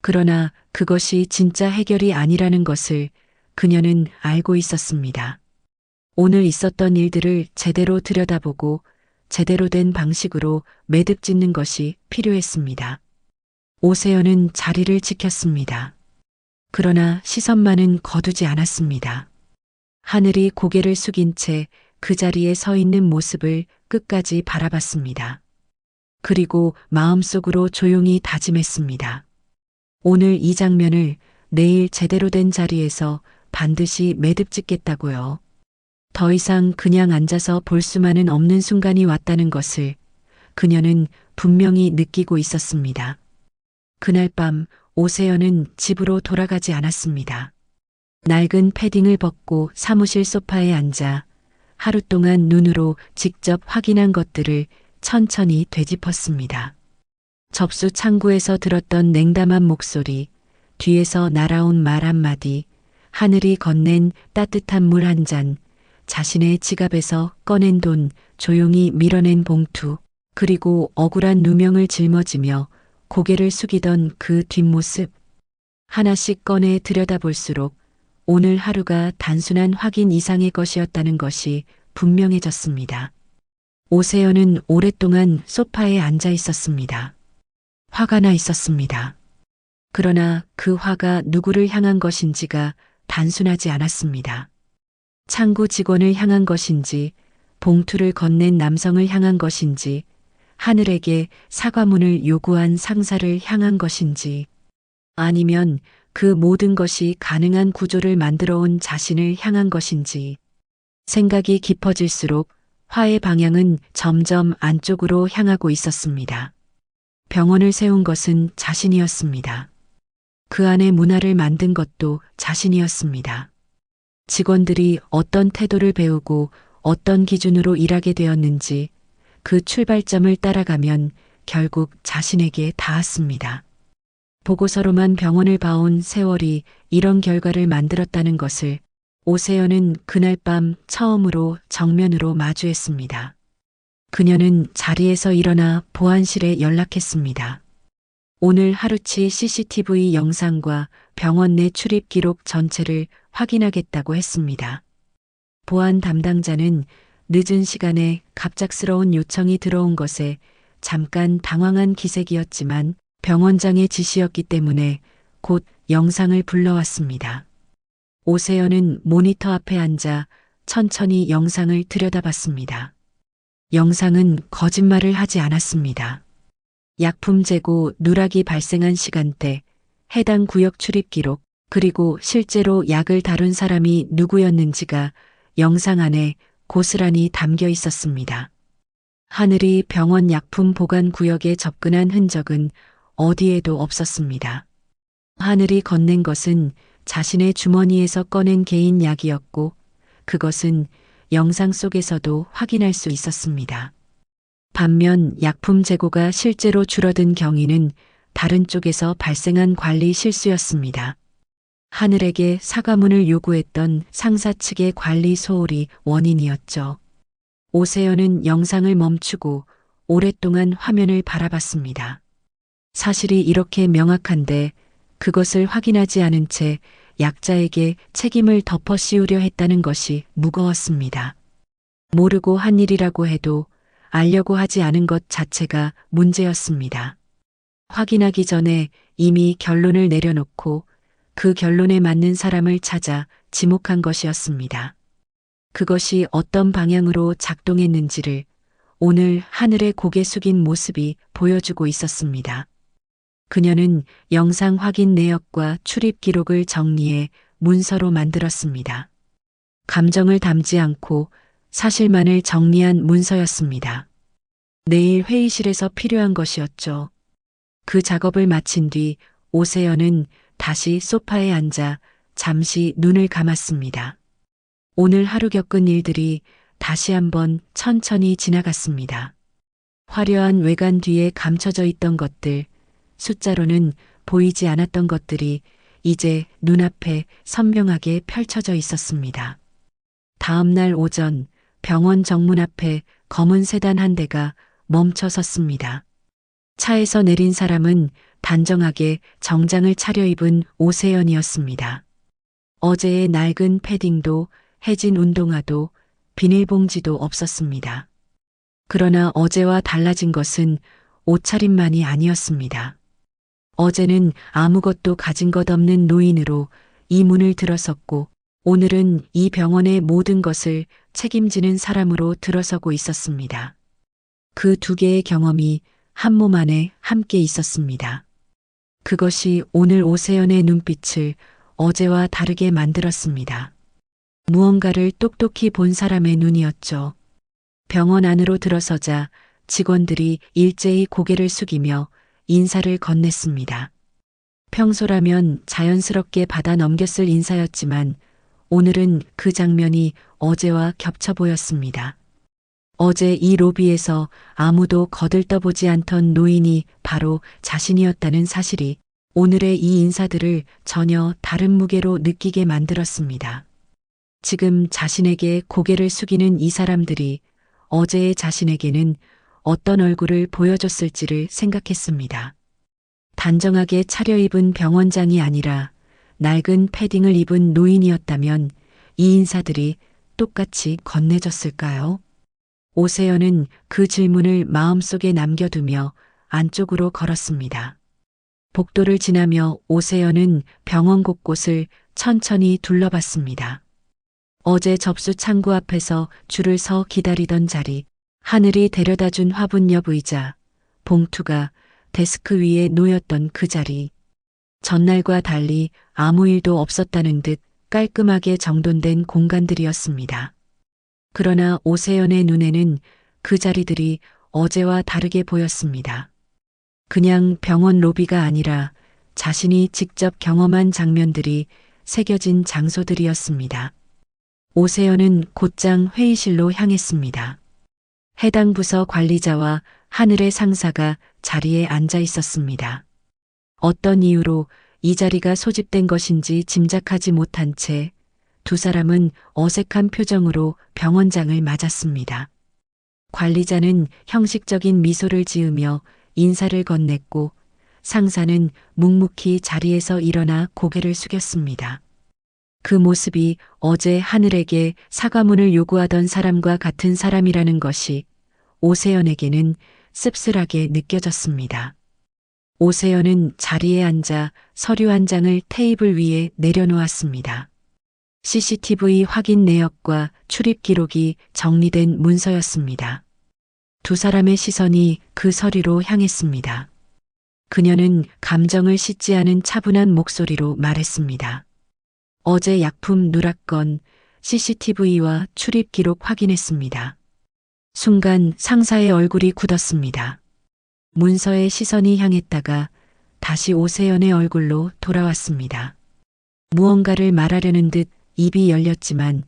그러나 그것이 진짜 해결이 아니라는 것을 그녀는 알고 있었습니다. 오늘 있었던 일들을 제대로 들여다보고 제대로 된 방식으로 매듭 짓는 것이 필요했습니다. 오세연은 자리를 지켰습니다. 그러나 시선만은 거두지 않았습니다. 하늘이 고개를 숙인 채 그 자리에 서 있는 모습을 끝까지 바라봤습니다. 그리고 마음속으로 조용히 다짐했습니다. 오늘 이 장면을 내일 제대로 된 자리에서 반드시 매듭 짓겠다고요. 더 이상 그냥 앉아서 볼 수만은 없는 순간이 왔다는 것을 그녀는 분명히 느끼고 있었습니다. 그날 밤 오세연은 집으로 돌아가지 않았습니다. 낡은 패딩을 벗고 사무실 소파에 앉아 하루 동안 눈으로 직접 확인한 것들을 천천히 되짚었습니다. 접수 창구에서 들었던 냉담한 목소리, 뒤에서 날아온 말 한마디, 하늘이 건넨 따뜻한 물 한 잔, 자신의 지갑에서 꺼낸 돈, 조용히 밀어낸 봉투, 그리고 억울한 누명을 짊어지며 고개를 숙이던 그 뒷모습. 하나씩 꺼내 들여다볼수록 오늘 하루가 단순한 확인 이상의 것이었다는 것이 분명해졌습니다. 오세연은 오랫동안 소파에 앉아 있었습니다. 화가 나 있었습니다. 그러나 그 화가 누구를 향한 것인지가 단순하지 않았습니다. 창구 직원을 향한 것인지, 봉투를 건넨 남성을 향한 것인지, 하늘에게 사과문을 요구한 상사를 향한 것인지, 아니면 그 모든 것이 가능한 구조를 만들어 온 자신을 향한 것인지, 생각이 깊어질수록 화의 방향은 점점 안쪽으로 향하고 있었습니다. 병원을 세운 것은 자신이었습니다. 그 안에 문화를 만든 것도 자신이었습니다. 직원들이 어떤 태도를 배우고 어떤 기준으로 일하게 되었는지 그 출발점을 따라가면 결국 자신에게 닿았습니다. 보고서로만 병원을 봐온 세월이 이런 결과를 만들었다는 것을 오세연은 그날 밤 처음으로 정면으로 마주했습니다. 그녀는 자리에서 일어나 보안실에 연락했습니다. 오늘 하루치 CCTV 영상과 병원 내 출입 기록 전체를 확인하겠다고 했습니다. 보안 담당자는 늦은 시간에 갑작스러운 요청이 들어온 것에 잠깐 당황한 기색이었지만 병원장의 지시였기 때문에 곧 영상을 불러왔습니다. 오세연은 모니터 앞에 앉아 천천히 영상을 들여다봤습니다. 영상은 거짓말을 하지 않았습니다. 약품 재고 누락이 발생한 시간대, 해당 구역 출입 기록, 그리고 실제로 약을 다룬 사람이 누구였는지가 영상 안에 고스란히 담겨 있었습니다. 하늘이 병원 약품 보관 구역에 접근한 흔적은 어디에도 없었습니다. 하늘이 건넨 것은 자신의 주머니에서 꺼낸 개인 약이었고 그것은 영상 속에서도 확인할 수 있었습니다. 반면 약품 재고가 실제로 줄어든 경위는 다른 쪽에서 발생한 관리 실수였습니다. 하늘에게 사과문을 요구했던 상사 측의 관리 소홀이 원인이었죠. 오세연은 영상을 멈추고 오랫동안 화면을 바라봤습니다. 사실이 이렇게 명확한데 그것을 확인하지 않은 채 약자에게 책임을 덮어 씌우려 했다는 것이 무거웠습니다. 모르고 한 일이라고 해도 알려고 하지 않은 것 자체가 문제였습니다. 확인하기 전에 이미 결론을 내려놓고 그 결론에 맞는 사람을 찾아 지목한 것이었습니다. 그것이 어떤 방향으로 작동했는지를 오늘 하늘의 고개 숙인 모습이 보여주고 있었습니다. 그녀는 영상 확인 내역과 출입 기록을 정리해 문서로 만들었습니다. 감정을 담지 않고 사실만을 정리한 문서였습니다. 내일 회의실에서 필요한 것이었죠. 그 작업을 마친 뒤 오세연은 다시 소파에 앉아 잠시 눈을 감았습니다. 오늘 하루 겪은 일들이 다시 한번 천천히 지나갔습니다. 화려한 외관 뒤에 감춰져 있던 것들, 숫자로는 보이지 않았던 것들이 이제 눈앞에 선명하게 펼쳐져 있었습니다. 다음 날 오전 병원 정문 앞에 검은 세단 한 대가 멈춰 섰습니다. 차에서 내린 사람은 단정하게 정장을 차려입은 오세연이었습니다. 어제의 낡은 패딩도 해진 운동화도 비닐봉지도 없었습니다. 그러나 어제와 달라진 것은 옷차림만이 아니었습니다. 어제는 아무것도 가진 것 없는 노인으로 이 문을 들어섰고 오늘은 이 병원의 모든 것을 책임지는 사람으로 들어서고 있었습니다. 그 두 개의 경험이 한 몸 안에 함께 있었습니다. 그것이 오늘 오세연의 눈빛을 어제와 다르게 만들었습니다. 무언가를 똑똑히 본 사람의 눈이었죠. 병원 안으로 들어서자 직원들이 일제히 고개를 숙이며 인사를 건넸습니다. 평소라면 자연스럽게 받아 넘겼을 인사였지만 오늘은 그 장면이 어제와 겹쳐 보였습니다. 어제 이 로비에서 아무도 거들떠보지 않던 노인이 바로 자신이었다는 사실이 오늘의 이 인사들을 전혀 다른 무게로 느끼게 만들었습니다. 지금 자신에게 고개를 숙이는 이 사람들이 어제의 자신에게는 어떤 얼굴을 보여줬을지를 생각했습니다. 단정하게 차려입은 병원장이 아니라 낡은 패딩을 입은 노인이었다면 이 인사들이 똑같이 건네졌을까요? 오세연은 그 질문을 마음속에 남겨두며 안쪽으로 걸었습니다. 복도를 지나며 오세연은 병원 곳곳을 천천히 둘러봤습니다. 어제 접수 창구 앞에서 줄을 서 기다리던 자리, 하늘이 데려다준 화분 옆 의자, 봉투가 데스크 위에 놓였던 그 자리. 전날과 달리 아무 일도 없었다는 듯 깔끔하게 정돈된 공간들이었습니다. 그러나 오세연의 눈에는 그 자리들이 어제와 다르게 보였습니다. 그냥 병원 로비가 아니라 자신이 직접 경험한 장면들이 새겨진 장소들이었습니다. 오세연은 곧장 회의실로 향했습니다. 해당 부서 관리자와 하늘의 상사가 자리에 앉아 있었습니다. 어떤 이유로 이 자리가 소집된 것인지 짐작하지 못한 채 두 사람은 어색한 표정으로 병원장을 맞았습니다. 관리자는 형식적인 미소를 지으며 인사를 건넸고 상사는 묵묵히 자리에서 일어나 고개를 숙였습니다. 그 모습이 어제 하늘에게 사과문을 요구하던 사람과 같은 사람이라는 것이 오세연에게는 씁쓸하게 느껴졌습니다. 오세연은 자리에 앉아 서류 한 장을 테이블 위에 내려놓았습니다. CCTV 확인 내역과 출입 기록이 정리된 문서였습니다. 두 사람의 시선이 그 서류로 향했습니다. 그녀는 감정을 씻지 않은 차분한 목소리로 말했습니다. 어제 약품 누락건 CCTV와 출입 기록 확인했습니다. 순간 상사의 얼굴이 굳었습니다. 문서에 시선이 향했다가 다시 오세연의 얼굴로 돌아왔습니다. 무언가를 말하려는 듯 입이 열렸지만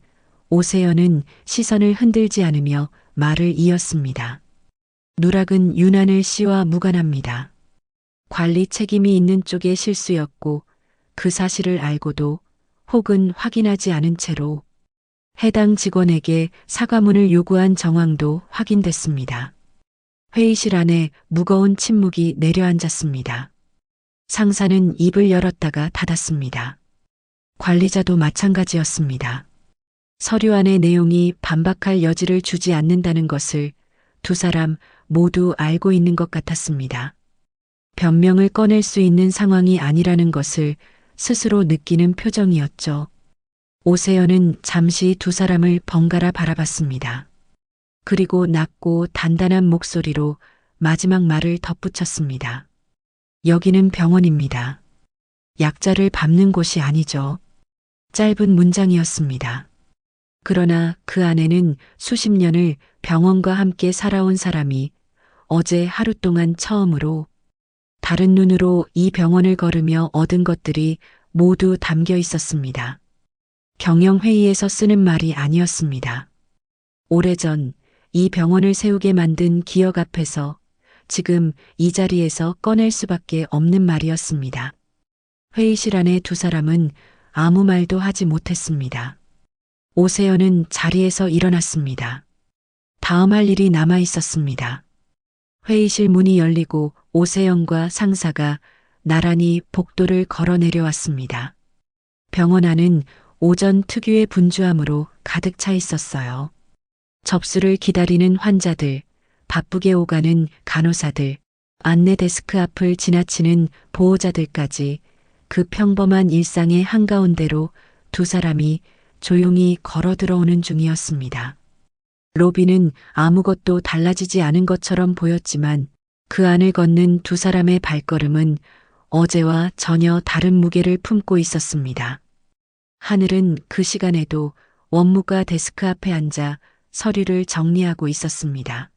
오세연은 시선을 흔들지 않으며 말을 이었습니다. 누락은 윤하늘 씨와 무관합니다. 관리 책임이 있는 쪽의 실수였고 그 사실을 알고도 혹은 확인하지 않은 채로 해당 직원에게 사과문을 요구한 정황도 확인됐습니다. 회의실 안에 무거운 침묵이 내려앉았습니다. 상사는 입을 열었다가 닫았습니다. 관리자도 마찬가지였습니다. 서류 안의 내용이 반박할 여지를 주지 않는다는 것을 두 사람 모두 알고 있는 것 같았습니다. 변명을 꺼낼 수 있는 상황이 아니라는 것을 스스로 느끼는 표정이었죠. 오세연은 잠시 두 사람을 번갈아 바라봤습니다. 그리고 낮고 단단한 목소리로 마지막 말을 덧붙였습니다. 여기는 병원입니다. 약자를 밟는 곳이 아니죠. 짧은 문장이었습니다. 그러나 그 안에는 수십 년을 병원과 함께 살아온 사람이 어제 하루 동안 처음으로 다른 눈으로 이 병원을 걸으며 얻은 것들이 모두 담겨 있었습니다. 경영회의에서 쓰는 말이 아니었습니다. 오래전 이 병원을 세우게 만든 기억 앞에서 지금 이 자리에서 꺼낼 수밖에 없는 말이었습니다. 회의실 안에 두 사람은 아무 말도 하지 못했습니다. 오세연은 자리에서 일어났습니다. 다음 할 일이 남아 있었습니다. 회의실 문이 열리고 오세연과 상사가 나란히 복도를 걸어 내려왔습니다. 병원 안은 오전 특유의 분주함으로 가득 차 있었어요. 접수를 기다리는 환자들, 바쁘게 오가는 간호사들, 안내 데스크 앞을 지나치는 보호자들까지 그 평범한 일상의 한가운데로 두 사람이 조용히 걸어 들어오는 중이었습니다. 로비는 아무것도 달라지지 않은 것처럼 보였지만 그 안을 걷는 두 사람의 발걸음은 어제와 전혀 다른 무게를 품고 있었습니다. 하늘은 그 시간에도 원무과 데스크 앞에 앉아 서류를 정리하고 있었습니다.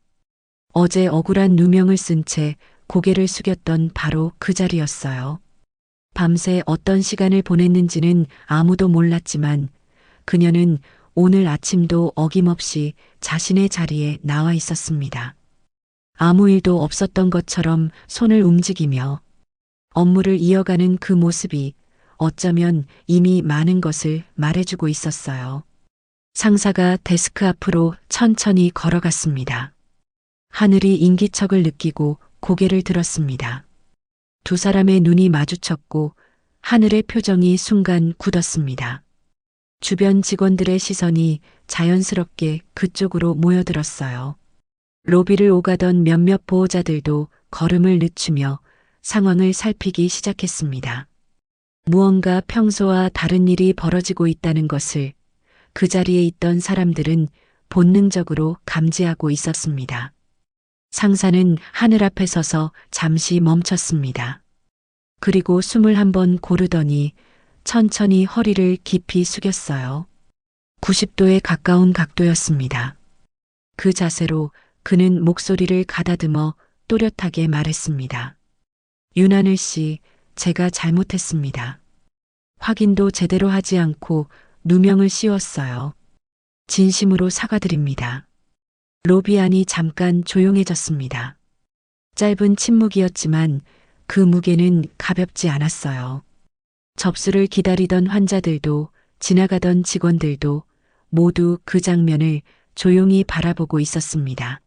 어제 억울한 누명을 쓴 채 고개를 숙였던 바로 그 자리였어요. 밤새 어떤 시간을 보냈는지는 아무도 몰랐지만 그녀는 오늘 아침도 어김없이 자신의 자리에 나와 있었습니다. 아무 일도 없었던 것처럼 손을 움직이며 업무를 이어가는 그 모습이 어쩌면 이미 많은 것을 말해주고 있었어요. 상사가 데스크 앞으로 천천히 걸어갔습니다. 하늘이 인기척을 느끼고 고개를 들었습니다. 두 사람의 눈이 마주쳤고 하늘의 표정이 순간 굳었습니다. 주변 직원들의 시선이 자연스럽게 그쪽으로 모여들었어요. 로비를 오가던 몇몇 보호자들도 걸음을 늦추며 상황을 살피기 시작했습니다. 무언가 평소와 다른 일이 벌어지고 있다는 것을 그 자리에 있던 사람들은 본능적으로 감지하고 있었습니다. 상사는 하늘 앞에 서서 잠시 멈췄습니다. 그리고 숨을 한번 고르더니 천천히 허리를 깊이 숙였어요. 90도에 가까운 각도였습니다. 그 자세로 그는 목소리를 가다듬어 또렷하게 말했습니다. 윤하늘 씨, 제가 잘못했습니다. 확인도 제대로 하지 않고 누명을 씌웠어요. 진심으로 사과드립니다. 로비 안이 잠깐 조용해졌습니다. 짧은 침묵이었지만 그 무게는 가볍지 않았어요. 접수를 기다리던 환자들도 지나가던 직원들도 모두 그 장면을 조용히 바라보고 있었습니다.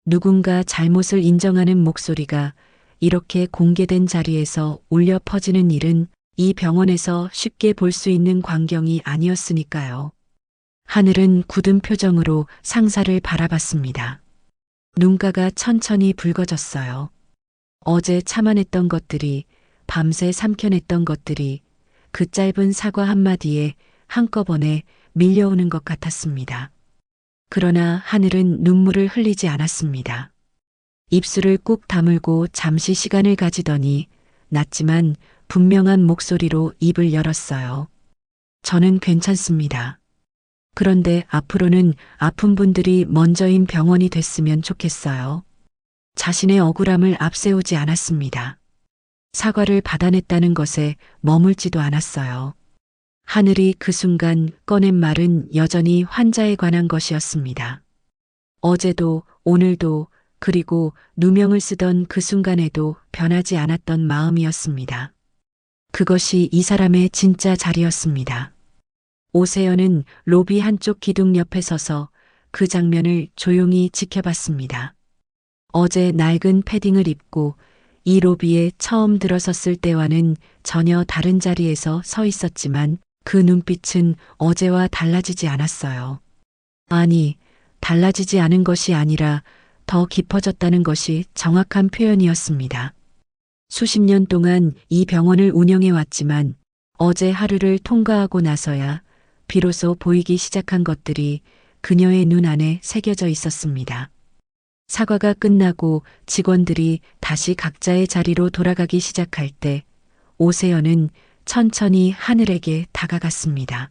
누군가 잘못을 인정하는 목소리가 이렇게 공개된 자리에서 울려 퍼지는 일은 이 병원에서 쉽게 볼 수 있는 광경이 아니었으니까요. 하늘은 굳은 표정으로 상사를 바라봤습니다. 눈가가 천천히 붉어졌어요. 어제 참아냈던 것들이, 밤새 삼켜냈던 것들이 그 짧은 사과 한마디에 한꺼번에 밀려오는 것 같았습니다. 그러나 하늘은 눈물을 흘리지 않았습니다. 입술을 꾹 다물고 잠시 시간을 가지더니 낮지만 분명한 목소리로 입을 열었어요. 저는 괜찮습니다. 그런데 앞으로는 아픈 분들이 먼저인 병원이 됐으면 좋겠어요. 자신의 억울함을 앞세우지 않았습니다. 사과를 받아냈다는 것에 머물지도 않았어요. 하늘이 그 순간 꺼낸 말은 여전히 환자에 관한 것이었습니다. 어제도 오늘도 그리고 누명을 쓰던 그 순간에도 변하지 않았던 마음이었습니다. 그것이 이 사람의 진짜 자리였습니다. 오세연은 로비 한쪽 기둥 옆에 서서 그 장면을 조용히 지켜봤습니다. 어제 낡은 패딩을 입고 이 로비에 처음 들어섰을 때와는 전혀 다른 자리에서 서 있었지만 그 눈빛은 어제와 달라지지 않았어요. 아니, 달라지지 않은 것이 아니라 더 깊어졌다는 것이 정확한 표현이었습니다. 수십 년 동안 이 병원을 운영해 왔지만 어제 하루를 통과하고 나서야 비로소 보이기 시작한 것들이 그녀의 눈 안에 새겨져 있었습니다. 사과가 끝나고 직원들이 다시 각자의 자리로 돌아가기 시작할 때 오세연은 천천히 하늘에게 다가갔습니다.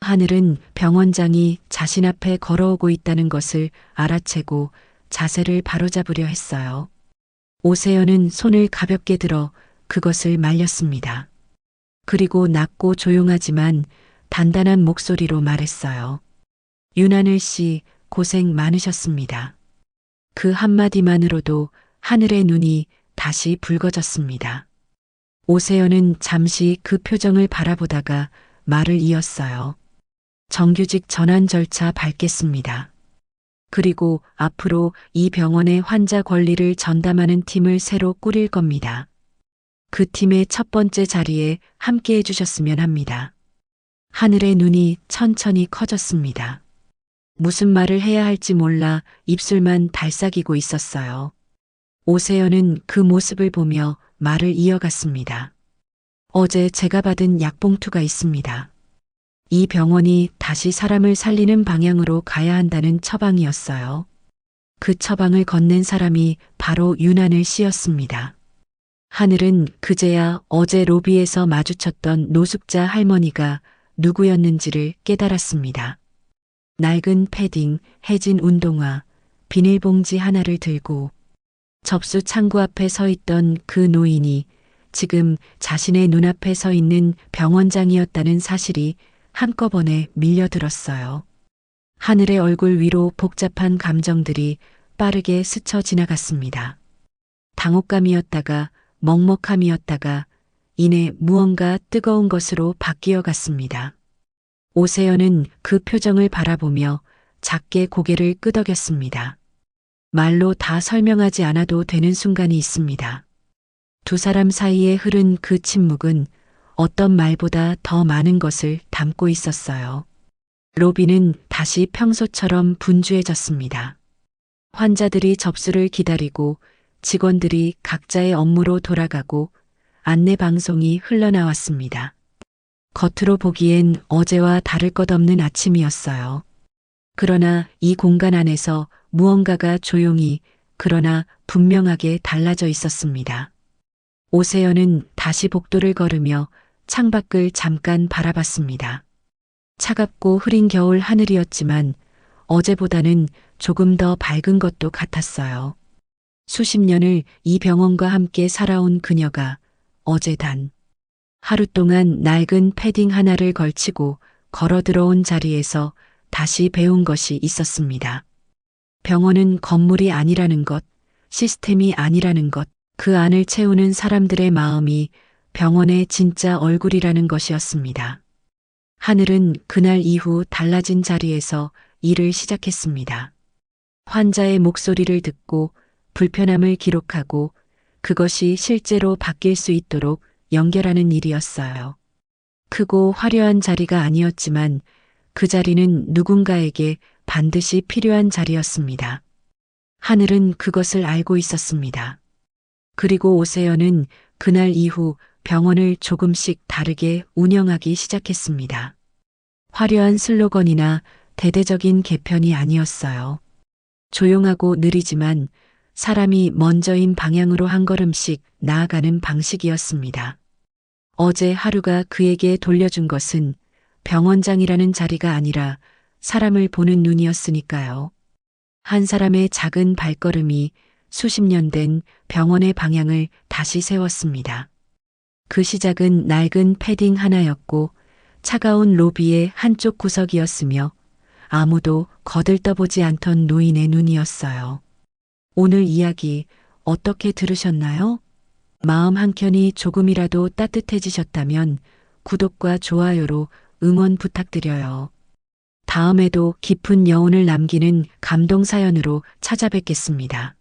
하늘은 병원장이 자신 앞에 걸어오고 있다는 것을 알아채고 자세를 바로잡으려 했어요. 오세연은 손을 가볍게 들어 그것을 말렸습니다. 그리고 낮고 조용하지만 단단한 목소리로 말했어요. 윤하늘 씨, 고생 많으셨습니다. 그 한마디만으로도 하늘의 눈이 다시 붉어졌습니다. 오세연은 잠시 그 표정을 바라보다가 말을 이었어요. 정규직 전환 절차 밟겠습니다. 그리고 앞으로 이 병원의 환자 권리를 전담하는 팀을 새로 꾸릴 겁니다. 그 팀의 첫 번째 자리에 함께 해주셨으면 합니다. 하늘의 눈이 천천히 커졌습니다. 무슨 말을 해야 할지 몰라 입술만 달싹이고 있었어요. 오세연은 그 모습을 보며 말을 이어갔습니다. 어제 제가 받은 약봉투가 있습니다. 이 병원이 다시 사람을 살리는 방향으로 가야 한다는 처방이었어요. 그 처방을 건넨 사람이 바로 윤하늘 씨였습니다. 하늘은 그제야 어제 로비에서 마주쳤던 노숙자 할머니가 누구였는지를 깨달았습니다. 낡은 패딩, 해진 운동화, 비닐봉지 하나를 들고 접수 창구 앞에 서 있던 그 노인이 지금 자신의 눈앞에 서 있는 병원장이었다는 사실이 한꺼번에 밀려들었어요. 하늘의 얼굴 위로 복잡한 감정들이 빠르게 스쳐 지나갔습니다. 당혹감이었다가 먹먹함이었다가 이내 무언가 뜨거운 것으로 바뀌어 갔습니다. 오세연은 그 표정을 바라보며 작게 고개를 끄덕였습니다. 말로 다 설명하지 않아도 되는 순간이 있습니다. 두 사람 사이에 흐른 그 침묵은 어떤 말보다 더 많은 것을 담고 있었어요. 로비는 다시 평소처럼 분주해졌습니다. 환자들이 접수를 기다리고 직원들이 각자의 업무로 돌아가고 안내 방송이 흘러나왔습니다. 겉으로 보기엔 어제와 다를 것 없는 아침이었어요. 그러나 이 공간 안에서 무언가가 조용히 그러나 분명하게 달라져 있었습니다. 오세연은 다시 복도를 걸으며 창밖을 잠깐 바라봤습니다. 차갑고 흐린 겨울 하늘이었지만 어제보다는 조금 더 밝은 것도 같았어요. 수십 년을 이 병원과 함께 살아온 그녀가 어제 단 하루 동안 낡은 패딩 하나를 걸치고 걸어 들어온 자리에서 다시 배운 것이 있었습니다. 병원은 건물이 아니라는 것, 시스템이 아니라는 것, 그 안을 채우는 사람들의 마음이 병원의 진짜 얼굴이라는 것이었습니다. 하늘은 그날 이후 달라진 자리에서 일을 시작했습니다. 환자의 목소리를 듣고 불편함을 기록하고 그것이 실제로 바뀔 수 있도록 연결하는 일이었어요. 크고 화려한 자리가 아니었지만 그 자리는 누군가에게 반드시 필요한 자리였습니다. 하늘은 그것을 알고 있었습니다. 그리고 오세연은 그날 이후 병원을 조금씩 다르게 운영하기 시작했습니다. 화려한 슬로건이나 대대적인 개편이 아니었어요. 조용하고 느리지만 사람이 먼저인 방향으로 한 걸음씩 나아가는 방식이었습니다. 어제 하루가 그에게 돌려준 것은 병원장이라는 자리가 아니라 사람을 보는 눈이었으니까요. 한 사람의 작은 발걸음이 수십 년 된 병원의 방향을 다시 세웠습니다. 그 시작은 낡은 패딩 하나였고 차가운 로비의 한쪽 구석이었으며 아무도 거들떠보지 않던 노인의 눈이었어요. 오늘 이야기 어떻게 들으셨나요? 마음 한켠이 조금이라도 따뜻해지셨다면 구독과 좋아요로 응원 부탁드려요. 다음에도 깊은 여운을 남기는 감동 사연으로 찾아뵙겠습니다.